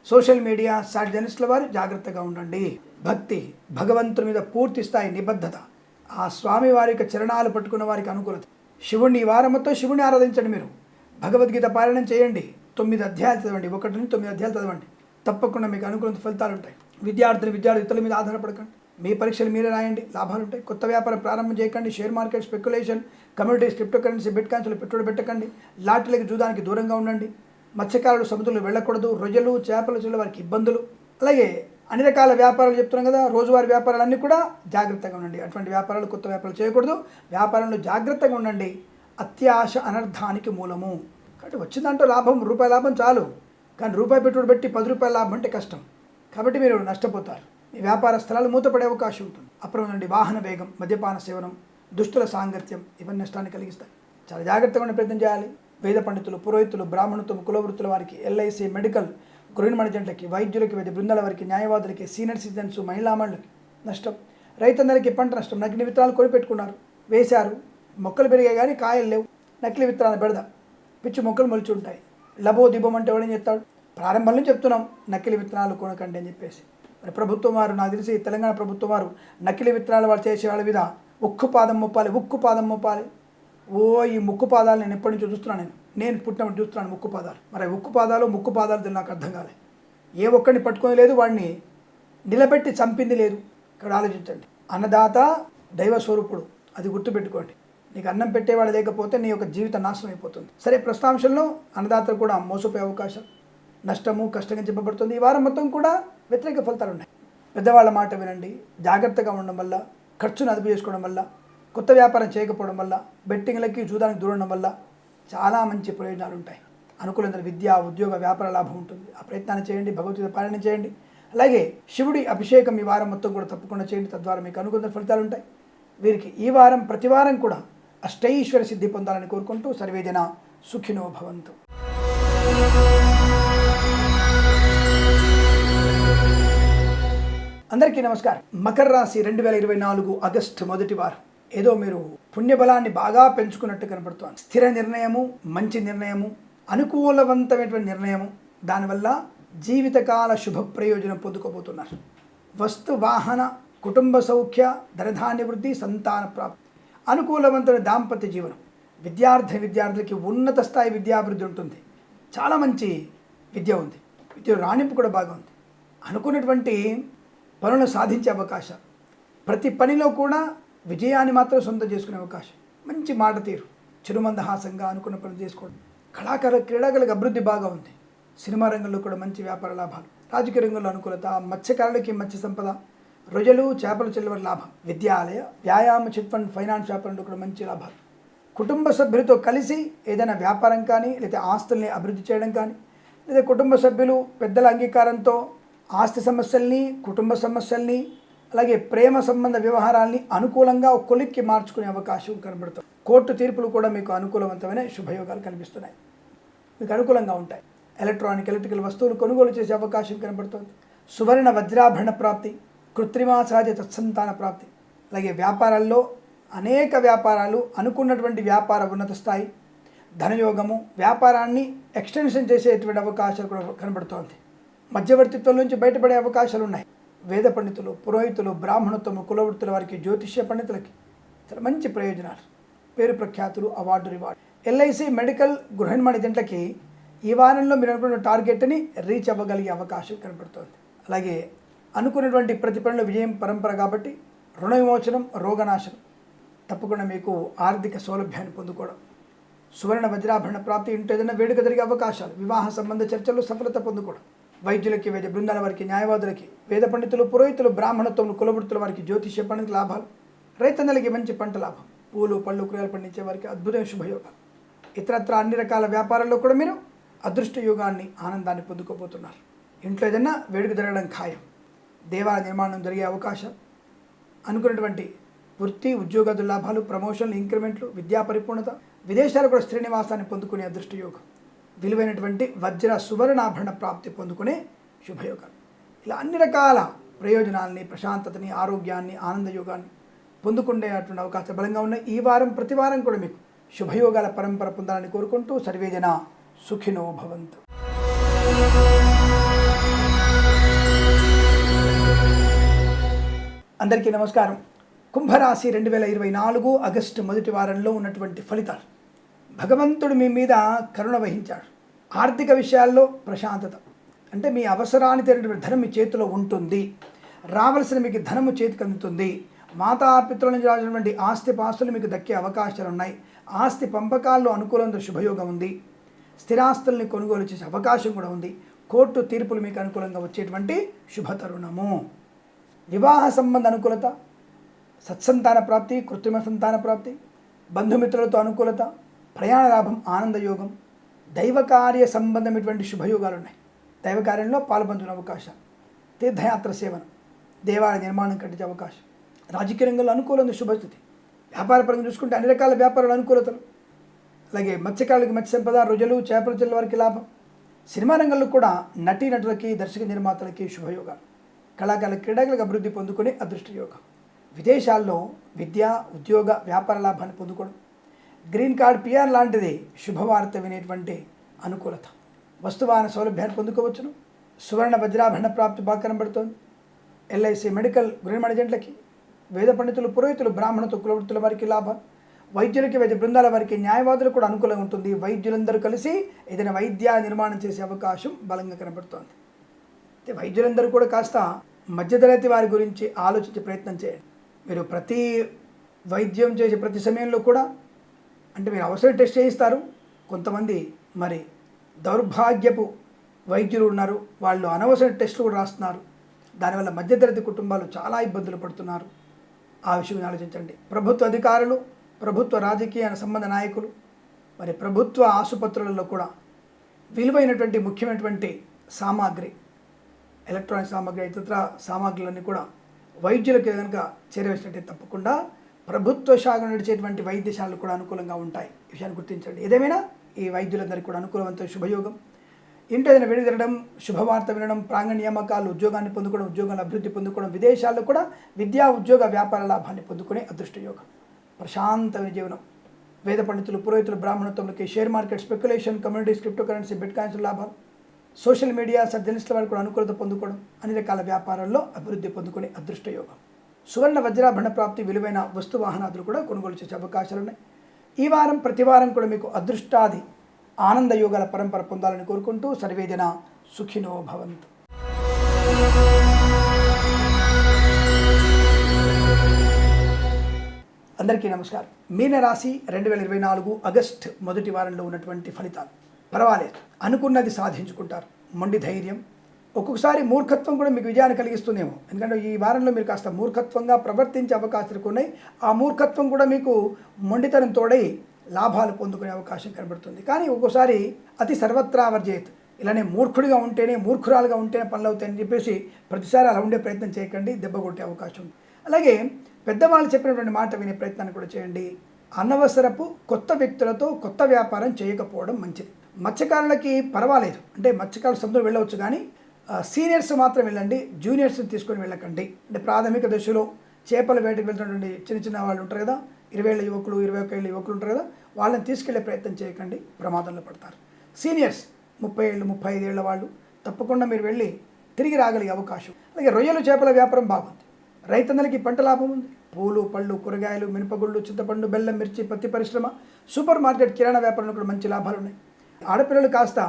సోషల్ మీడియా సాటి జర్నలిస్టుల వారు జాగ్రత్తగా ఉండండి. భక్తి, భగవంతుని మీద పూర్తి స్థాయి నిబద్ధత, ఆ స్వామి వారికి చరణాలు పట్టుకున్న వారికి అనుకూలత. శివుణ్ణి ఈ వారం మొత్తం శివుని ఆరాధించండి. మీరు భగవద్గీత పారాయణం చేయండి, 9 అధ్యాయాలు చదవండి, 1 నుంచి 9 అధ్యాయాలు చదవండి, తప్పకుండా మీకు అనుకూల ఫలితాలు ఉంటాయి. విద్యార్థులు ఇతరుల మీద ఆధారపడకండి, మీ పరీక్షలు మీరే రాయండి, లాభాలు ఉంటాయి. కొత్త వ్యాపారం ప్రారంభం చేయకండి. Share market, speculation, communities, crypto currency, బిట్ కాయిన్స్లో పెట్టుబడి పెట్టకండి. లాటరీలకు, జూదానికి దూరంగా ఉండండి. మత్స్యకారులు సముద్రంలో వెళ్ళకూడదు. రొయ్యలు, చేపల చెల్లు వారికి ఇబ్బందులు. అలాగే అన్ని రకాల వ్యాపారాలు చెప్తున్నాం కదా, రోజువారీ వ్యాపారాలన్నీ కూడా జాగ్రత్తగా ఉండండి. అటువంటి వ్యాపారాలు, కొత్త వ్యాపారాలు చేయకూడదు. వ్యాపారంలో జాగ్రత్తగా ఉండండి. అత్యాశ అనర్థానికి మూలము. కాబట్టి వచ్చిందంటూ లాభం, రూపాయి లాభం చాలు, కానీ రూపాయి పెట్టుబడి పెట్టి 10 రూపాయల లాభం అంటే కష్టం. కాబట్టి మీరు నష్టపోతారు. మీ వ్యాపార స్థలాలు మూతపడే అవకాశం ఉంటుంది. అప్రమత్తండి. వాహన వేగం, మద్యపాన సేవనం, దుష్టుల సాంగత్యం ఇవన్నీ నష్టాన్ని కలిగిస్తాయి. చాలా జాగ్రత్తగా ఉండే ప్రయత్నం చేయాలి. వేద పండితులు, పురోహితులు, బ్రాహ్మణత్వం, కులవృత్తుల వారికి, ఎల్ఐసి, మెడికల్, గృహిణి జంటలకి, వైద్యులకి, వైద్య బృందాల వారికి, న్యాయవాదులకి, సీనియర్ సిటిజన్స్, మహిళామణులకి నష్టం. రైతన్నలకి పంట నష్టం. నకిలీ విత్తనాలు కొనిపెట్టుకున్నారు, వేశారు, మొక్కలు పెరిగాయి కానీ కాయలు లేవు. నకిలీ విత్తనాలు బెడద, పిచ్చి మొక్కలు మొలిచి ఉంటాయి. లబో దిబం అంటే ఎవడని చెప్తాడు? ప్రారంభంలో చెప్తున్నాం నకిలీ విత్తనాలు కొనకండి అని చెప్పేసి. మరి ప్రభుత్వం వారు, నాకు తెలిసి తెలంగాణ ప్రభుత్వం వారు నకిలీ విత్తనాలు వాళ్ళు చేసే వాళ్ళ మీద ఉక్కు పాదం మోపాలి. ఈ ముక్కు పాదాలు నేను ఎప్పటి నుంచో చూస్తున్నాను. నేను పుట్టినప్పుడు చూస్తున్నాను ముక్కు పాదాలు. మరి ముక్కు పాదాలు నాకు అర్థం కాలే. ఏ ఒక్కడిని పట్టుకొని లేదు, వాడిని నిలబెట్టి చంపింది లేదు. ఇక్కడ ఆలోచించండి. అన్నదాత దైవ స్వరూపుడు, అది గుర్తుపెట్టుకోండి. నీకు అన్నం పెట్టేవాడు లేకపోతే నీ యొక్క జీవితం నాశనం అయిపోతుంది. సరే, ప్రస్తుతాంశంలో అన్నదాతలు కూడా మోసపోయే అవకాశం, నష్టము, కష్టంగా చెప్పబడుతుంది. ఈ వారం మొత్తం కూడా వ్యతిరేక ఫలితాలు ఉన్నాయి. పెద్దవాళ్ళ మాట వినండి. జాగ్రత్తగా ఉండడం వల్ల, ఖర్చును అదుపు చేసుకోవడం వల్ల, కొత్త వ్యాపారం చేయకపోవడం వల్ల, బెట్టింగ్లకి, జూదానికి దూరం ఉండడం వల్ల చాలా మంచి ప్రయోజనాలు ఉంటాయి. అనుకూలమైన విద్య, ఉద్యోగ, వ్యాపార లాభం ఉంటుంది. ఆ ప్రయత్నాన్ని చేయండి. భగవద్గీత పారాయణ చేయండి. అలాగే శివుడి అభిషేకం ఈ వారం మొత్తం కూడా తప్పకుండా చేయండి. తద్వారా మీకు అనుకూలమైన ఫలితాలు ఉంటాయి. వీరికి ఈ వారం ప్రతి వారం కూడా అష్టైశ్వర సిద్ధి పొందాలని కోరుకుంటూ సర్వేజన సుఖినో భవంతు. అందరికీ నమస్కారం. మకర రాశి 2024 ఆగస్టు 1వ వారం. ఏదో మీరు పుణ్యబలాన్ని బాగా పెంచుకున్నట్టు కనబడుతోంది. స్థిర నిర్ణయము, మంచి నిర్ణయము, అనుకూలవంతమైనటువంటి నిర్ణయము, దానివల్ల జీవితకాల శుభ ప్రయోజనం పొందుకోబోతున్నారు. వస్తు, వాహన, కుటుంబ సౌఖ్య, ధనధాన్య వృద్ధి, సంతాన ప్రాప్తి, అనుకూలవంతమైన దాంపత్య జీవనం. విద్యార్థులకి ఉన్నత స్థాయి విద్యాభివృద్ధి ఉంటుంది. చాలా మంచి విద్య ఉంది. విద్య రాణింపు కూడా బాగా ఉంది. అనుకున్నటువంటి పనులను సాధించే అవకాశం, ప్రతి పనిలో కూడా విజయాన్ని మాత్రం సొంతం చేసుకునే అవకాశం, మంచి మాట తీరు, చిరుమందహాసంగా అనుకున్న పనులు చేసుకోవడం. క్రీడాకులకు అభివృద్ధి బాగా ఉంది. సినిమా రంగంలో కూడా మంచి వ్యాపార లాభాలు, రాజకీయ రంగంలో అనుకూలత, మత్స్యకారులకి మత్స్య సంపద, రొయ్యలు, చేపల చెల్లువరి లాభం, విద్యాలయ, వ్యాయామ, చిట్ ఫండ్, ఫైనాన్స్ వ్యాపారంలో కూడా మంచి లాభాలు. కుటుంబ సభ్యులతో కలిసి ఏదైనా వ్యాపారం కానీ, లేదా ఆస్తుల్ని అభివృద్ధి చేయడం కానీ, లేదా కుటుంబ సభ్యులు పెద్దల అంగీకారంతో ఆస్తి సమస్యల్ని, కుటుంబ సమస్యల్ని, అలాగే ప్రేమ సంబంధ వ్యవహారాల్ని అనుకూలంగా ఒక కొలిక్కి మార్చుకునే అవకాశం కనబడుతుంది. కోర్టు తీర్పులు కూడా మీకు అనుకూలవంతమైన శుభయోగాలు కనిపిస్తున్నాయి. మీకు అనుకూలంగా ఉంటాయి. ఎలక్ట్రికల్ వస్తువులు కొనుగోలు చేసే అవకాశం కనబడుతుంది. సువర్ణ వజ్రాభరణ ప్రాప్తి, కృత్రిమ సహజ తత్సంతాన ప్రాప్తి. అలాగే వ్యాపారాల్లో అనేక వ్యాపారాలు, అనుకున్నటువంటి వ్యాపార ఉన్నత స్థాయి, ధనయోగము, వ్యాపారాన్ని ఎక్స్టెన్షన్ చేసేటువంటి అవకాశాలు కూడా కనబడుతోంది. మధ్యవర్తిత్వం నుంచి బయటపడే అవకాశాలు ఉన్నాయి. వేద పండితులు, పురోహితులు, బ్రాహ్మణత్వము, కులవృత్తుల వారికి, జ్యోతిష్య పండితులకి చాలా మంచి ప్రయోజనాలు, పేరు ప్రఖ్యాతులు, అవార్డు, రివార్డు. ఎల్ఐసి, మెడికల్, గృహిణి జంటలకి ఈ వారంలో మీరు అనుకున్న టార్గెట్ని రీచ్ అవ్వగలిగే అవకాశం కనబడుతోంది. అలాగే అనుకున్నటువంటి ప్రతి పనిలో విజయం పరంపర కాబట్టి రుణ విమోచనం, రోగనాశనం, తప్పకుండా మీకు ఆర్థిక సౌలభ్యాన్ని పొందుకోవడం, సువర్ణ వజ్రాభరణ ప్రాప్తి, ఇంటి ఏదైనా వేడుక జరిగే అవకాశాలు, వివాహ సంబంధ చర్చల్లో సఫలత పొందుకోవడం. వైద్యులకి, వైద్య బృందాల వారికి, న్యాయవాదులకి, వేద పండితులు, పురోహితులు, బ్రాహ్మణత్వం, కులవృత్తుల వారికి, జ్యోతిష్య పండితుల లాభాలు, రైతన్నలకి మంచి పంట లాభం, పూలు, పళ్ళు, కూరగాయలు పండించే వారికి అద్భుతమైన శుభయోగాలు. ఇతరత్ర అన్ని రకాల వ్యాపారాల్లో కూడా మీరు అదృష్ట యోగాన్ని, ఆనందాన్ని పొందుకోబోతున్నారు. ఇంట్లో ఏదైనా వేడుక జరగడం ఖాయం, దేవాలయ నిర్మాణం జరిగే అవకాశం, అనుకున్నటువంటి వృత్తి ఉద్యోగాదుల లాభాలు, ప్రమోషన్లు, ఇంక్రిమెంట్లు, విద్యా పరిపూర్ణత, విదేశాలు కూడా స్త్రీ నివాసాన్ని పొందుకునే అదృష్ట యోగం, విలువైనటువంటి వజ్ర సువర్ణాభరణ ప్రాప్తి పొందుకునే శుభయోగాలు. ఇలా అన్ని రకాల ప్రయోజనాల్ని, ప్రశాంతతని, ఆరోగ్యాన్ని, ఆనందయోగాన్ని పొందుకునేటువంటి అవకాశాలు బలంగా ఉన్నాయి. ఈ వారం ప్రతి వారం కూడా మీకు శుభయోగాల పరంపర పొందాలని కోరుకుంటూ సర్వేజన సుఖినో భవంతు. అందరికీ నమస్కారం. కుంభరాశి 2024 ఆగస్టు మొదటి వారంలో ఉన్నటువంటి ఫలితాలు. భగవంతుడు మీ మీద కరుణ వహించాడు. ఆర్థిక విషయాల్లో ప్రశాంతత, అంటే మీ అవసరానికి తగినటువంటి ధనం మీ చేతిలో ఉంటుంది, రావాల్సిన మీకు ధనము చేతికి అందుతుంది. మాతాపితృల నుంచి రాసినటువంటి ఆస్తి పాస్తులు మీకు దక్కే అవకాశాలు ఉన్నాయి. ఆస్తి పంపకాల్లో అనుకూలంగా శుభయోగం ఉంది. స్థిరాస్తుల్ని కొనుగోలు చేసే అవకాశం కూడా ఉంది. కోర్టు తీర్పులు మీకు అనుకూలంగా వచ్చేటువంటి శుభతరుణము. వివాహ సంబంధ అనుకూలత, సత్సంతాన ప్రాప్తి, కృత్రిమ సంతాన ప్రాప్తి, బంధుమిత్రులతో అనుకూలత, ప్రయాణ లాభం, ఆనందయోగం, దైవకార్య సంబంధమైనటువంటి శుభయోగాలు ఉన్నాయి. దైవకార్యంలో పాల్పంచుకునే అవకాశం, తీర్థయాత్ర సేవనం, దేవాలయ నిర్మాణం కట్టించే అవకాశం, రాజకీయ రంగంలో అనుకూలంగా శుభస్థితి, వ్యాపారపరంగా చూసుకుంటే అన్ని రకాల వ్యాపారాల అనుకూలతలు, అలాగే మత్స్యకారులకి మత్స్య సంపద, రొయ్యలు, చేపల చెల్ల వారికి లాభం, సినిమా రంగంలో కూడా నటీనటులకి, దర్శక నిర్మాతలకి శుభయోగాలు, కళాకారుల క్రీడాకులకు అభివృద్ధి పొందుకునే అదృష్ట యోగం, విదేశాల్లో విద్య ఉద్యోగ వ్యాపార లాభాన్ని పొందుకోవడం, గ్రీన్ కార్డ్ పిఆర్ లాంటిది శుభవార్త వినేటువంటి అనుకూలత, వస్తువాహన సౌలభ్యాన్ని పొందుకోవచ్చును. సువర్ణ వజ్రాభరణ ప్రాప్తి బాగా కనబడుతోంది. ఎల్ఐసి మెడికల్ గృహ ఏజెంట్లకి, వేద పండితులు, పురోహితులు, బ్రాహ్మణతో కులవృత్తుల వారికి లాభం, వైద్యులకి, వైద్య బృందాల వారికి, న్యాయవాదులు కూడా అనుకూలంగా ఉంటుంది. వైద్యులందరూ కలిసి ఏదైనా వైద్య నిర్మాణం చేసే అవకాశం బలంగా కనబడుతోంది. అయితే వైద్యులందరూ కూడా కాస్త మధ్యతరగతి వారి గురించి ఆలోచించే ప్రయత్నం చేయండి. మీరు ప్రతి వైద్యం చేసే ప్రతి సమయంలో కూడా, అంటే మీరు అవసరం టెస్ట్ చేయిస్తారు. కొంతమంది మరి దౌర్భాగ్యపు వైద్యులు ఉన్నారు, వాళ్ళు అనవసర టెస్టులు కూడా రాస్తున్నారు. దానివల్ల మధ్యతరగతి కుటుంబాలు చాలా ఇబ్బందులు పడుతున్నారు. ఆ విషయం ఆలోచించండి. ప్రభుత్వ అధికారులు, ప్రభుత్వ రాజకీయ సంబంధ నాయకులు, మరి ప్రభుత్వ ఆసుపత్రులలో కూడా విలువైనటువంటి ముఖ్యమైనటువంటి సామాగ్రి, ఎలక్ట్రానిక్ సామాగ్రి, ఇతర సామాగ్రులన్నీ కూడా వైద్యులకు కనుక చేరవేసినట్టే తప్పకుండా ప్రభుత్వ శాఖ నడిచేటువంటి వైద్యశాలలు కూడా అనుకూలంగా ఉంటాయి. ఈ విషయాన్ని గుర్తించండి. ఏదేమైనా ఈ వైద్యులందరికీ కూడా అనుకూలవంతమైన శుభయోగం. ఇంట్లో ఏదైనా వేడి జరగడం, శుభవార్త వినడం, ప్రాంగణ నియామకాలు, ఉద్యోగాన్ని పొందుకోవడం, ఉద్యోగాల అభివృద్ధి పొందుకోవడం, విదేశాల్లో కూడా విద్యా ఉద్యోగ వ్యాపార లాభాన్ని పొందుకునే అదృష్ట యోగం, ప్రశాంతమైన జీవనం, వేద పండితులు, పురోహితులు, బ్రాహ్మణత్వములకి, share market, speculation, communities, crypto currency, bitcoins లాభాలు, సోషల్ మీడియా, జర్నలిస్టుల వారికి కూడా అనుకూలత పొందుకోవడం, అన్ని రకాల వ్యాపారాల్లో అభివృద్ధి పొందుకునే అదృష్ట యోగం, సువర్ణ వజ్రాభరణ ప్రాప్తి, విలువైన వస్తు వాహనాదులు కూడా కొనుగోలు చేసే అవకాశాలు ఉన్నాయి. ఈ వారం ప్రతి వారం కూడా మీకు అదృష్టాది ఆనంద యోగాల పరంపర పొందాలని కోరుకుంటూ సర్వేజన సుఖినో భవంతు. అందరికీ నమస్కారం. మీనరాశి 2024 ఆగస్టు మొదటి వారంలో ఉన్నటువంటి ఫలితాలు. పర్వాలేదు, అనుకున్నది సాధించుకుంటారు. మొండి ధైర్యం, ఒక్కొక్కసారి మూర్ఖత్వం కూడా మీకు విజయాన్ని కలిగిస్తుందేమో. ఎందుకంటే ఈ వారంలో మీరు కాస్త మూర్ఖత్వంగా ప్రవర్తించే అవకాశాలు ఉన్నాయి. ఆ మూర్ఖత్వం కూడా మీకు మొండితనం తోడై లాభాలు పొందుకునే అవకాశం కనబడుతుంది. కానీ ఒక్కోసారి అతి సర్వత్రా వర్జేత్, ఇలానే మూర్ఖుడిగా ఉంటేనే, మూర్ఖురాలుగా ఉంటేనే పనులు అవుతాయని చెప్పేసి ప్రతిసారి అలా ఉండే ప్రయత్నం చేయకండి, దెబ్బ కొట్టే అవకాశం ఉంది. అలాగే పెద్దవాళ్ళు చెప్పినటువంటి మాట వినే ప్రయత్నాన్ని కూడా చేయండి. అనవసరపు కొత్త వ్యక్తులతో కొత్త వ్యాపారం చేయకపోవడం మంచిది. మత్స్యకారులకి పర్వాలేదు, అంటే మత్స్యకారులు సముద్రం వెళ్ళవచ్చు, కానీ సీనియర్స్ మాత్రం వెళ్ళండి, జూనియర్స్ని తీసుకొని వెళ్ళకండి. అంటే ప్రాథమిక దశలో చేపల వేటకు వెళ్తున్నటువంటి చిన్న చిన్న వాళ్ళు ఉంటారు కదా, 20 ఏళ్ళ యువకులు, 21 ఏళ్ళ యువకులు ఉంటారు కదా, వాళ్ళని తీసుకెళ్లే ప్రయత్నం చేయకండి, ప్రమాదంలో పడతారు. సీనియర్స్ 30 ఏళ్ళు, 35 ఏళ్ళ వాళ్ళు తప్పకుండా మీరు వెళ్ళి తిరిగి రాగలిగే అవకాశం. అలాగే రొయ్యలు, చేపల వ్యాపారం బాగుంది. రైతన్నలకి పంట లాభం ఉంది. పూలు, పళ్ళు, కూరగాయలు, మినపగుళ్ళు, చింతపండు, బెల్లం, మిర్చి, పత్తి పరిశ్రమ, సూపర్ మార్కెట్, కిరాణా వ్యాపారంలో కూడా మంచి లాభాలు ఉన్నాయి. ఆడపిల్లలు కాస్త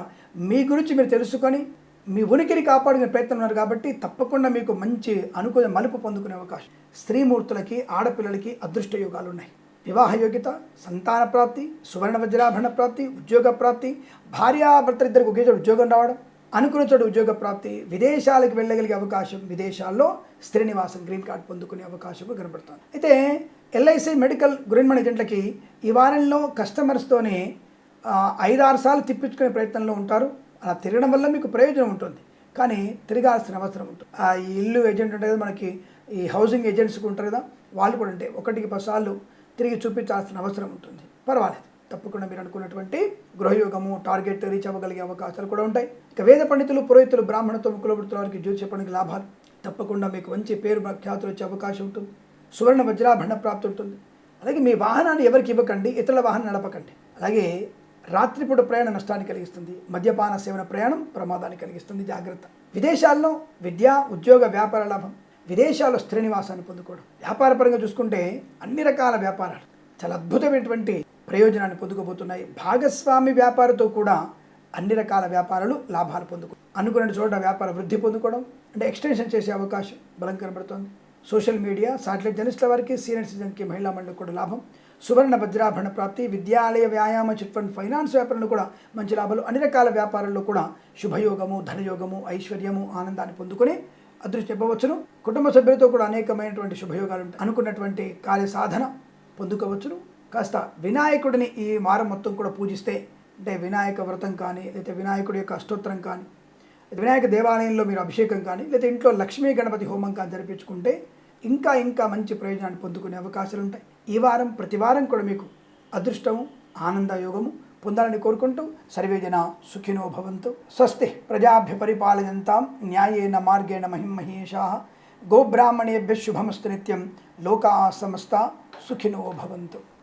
మీ గురించి మీరు తెలుసుకొని మీ ఉనికిని కాపాడుకునే ప్రయత్నం ఉన్నారు కాబట్టి తప్పకుండా మీకు మంచి అనుకూల మలుపు పొందుకునే అవకాశం. స్త్రీమూర్తులకి, ఆడపిల్లలకి అదృష్ట యోగాలు ఉన్నాయి. వివాహ యోగ్యత, సంతాన ప్రాప్తి, సువర్ణ వజ్రాభరణ ప్రాప్తి, ఉద్యోగ ప్రాప్తి, భార్యాభర్తలు ఇద్దరికి ఒకే చోట ఉద్యోగం రావడం, అనుకున్న చోట ఉద్యోగ ప్రాప్తి, విదేశాలకు వెళ్ళగలిగే అవకాశం, విదేశాల్లో స్థిర నివాసం, గ్రీన్ కార్డ్ పొందుకునే అవకాశం కనబడుతుంది. అయితే ఎల్ఐసి మెడికల్ గృహ ఏజెంట్లకి ఈ వారంలో కస్టమర్స్తోనే 5-6 సార్లు తిప్పించుకునే ప్రయత్నంలో ఉంటారు. అలా తిరగడం వల్ల మీకు ప్రయోజనం ఉంటుంది. కానీ తిరగాల్సిన అవసరం ఉంటుంది. ఈ ఇల్లు ఏజెంట్ ఉంటుంది కదా మనకి, ఈ హౌసింగ్ ఏజెంట్స్కి ఉంటారు కదా, వాళ్ళు కూడా అంటే 1-10 తిరిగి చూపించాల్సిన అవసరం ఉంటుంది. పర్వాలేదు, తప్పకుండా మీరు అనుకున్నటువంటి గృహయోగము టార్గెట్ రీచ్ అవ్వగలిగే అవకాశాలు కూడా ఉంటాయి. ఇక వేద పండితులు, పురోహితులు, బ్రాహ్మణత్వం, కులవృత్తుల వారికి జ్యోతిష పండుగ లాభాలు, తప్పకుండా మీకు మంచి పేరు ప్రఖ్యాతులు వచ్చే అవకాశం ఉంటుంది. సువర్ణ వజ్రాభరణ ప్రాప్తి ఉంటుంది. అలాగే మీ వాహనాన్ని ఎవరికి ఇవ్వకండి, ఇతరుల వాహనం నడపకండి. అలాగే రాత్రిపూట ప్రయాణం నష్టాన్ని కలిగిస్తుంది. మద్యపాన సేవన ప్రయాణం ప్రమాదాన్ని కలిగిస్తుంది, జాగ్రత్త. విదేశాల్లో విద్య, ఉద్యోగ, వ్యాపార లాభం, విదేశాల్లో స్థిర నివాసాన్ని పొందుకోవడం. వ్యాపారపరంగా చూసుకుంటే అన్ని రకాల వ్యాపారాలు చాలా అద్భుతమైనటువంటి ప్రయోజనాన్ని పొందుకోబోతున్నాయి. భాగస్వామి వ్యాపారంతో కూడా అన్ని రకాల వ్యాపారాలు లాభాలు అనుకున్న చోట వ్యాపార వృద్ధి పొందుకోవడం, అంటే ఎక్స్టెన్షన్ చేసే అవకాశం బలం కనబడుతోంది. సోషల్ మీడియా, సాటిలైట్ జర్నలిస్టుల వారికి, సీనియర్ సిటిజన్కి, మహిళా మండలికి కూడా లాభం. సువర్ణ వజ్రాభరణ ప్రాప్తి, విద్యాలయ, వ్యాయామ, చిట్ ఫండ్, ఫైనాన్స్ వ్యాపారంలో కూడా మంచి లాభాలు. అన్ని రకాల వ్యాపారాల్లో కూడా శుభయోగము, ధనయోగము, ఐశ్వర్యము, ఆనందాన్ని పొందుకొని అదృష్టం చెప్పవచ్చును. కుటుంబ సభ్యులతో కూడా అనేకమైనటువంటి శుభయోగాలు ఉంటాయి. అనుకున్నటువంటి కార్య సాధన పొందుకోవచ్చును. కాస్త వినాయకుడిని ఈ వారం మొత్తం కూడా పూజిస్తే, అంటే వినాయక వ్రతం కానీ, లేకపోతే వినాయకుడి యొక్క అష్టోత్తరం కానీ, వినాయక దేవాలయంలో మీరు అభిషేకం కానీ, లేదా ఇంట్లో లక్ష్మీ గణపతి హోమం కానీ జరిపించుకుంటే ఇంకా మంచి ప్రయోజనాన్ని పొందుకునే అవకాశాలు ఉంటాయి. ఈ వారం ప్రతి వారం కూడా మీకు అదృష్టము, ఆనందయోగము పొందాలని కోరుకుంటూ సర్వేజన సుఖినో భవంతు. స్వస్తి ప్రజాభ్య పరిపాలయంతాం న్యాయేన మార్గేణ మహిమహేషాః. గోబ్రాహ్మణేభ్యః శుభమస్తు నిత్యం. లోకాః సమస్తా సుఖినో భవంతు.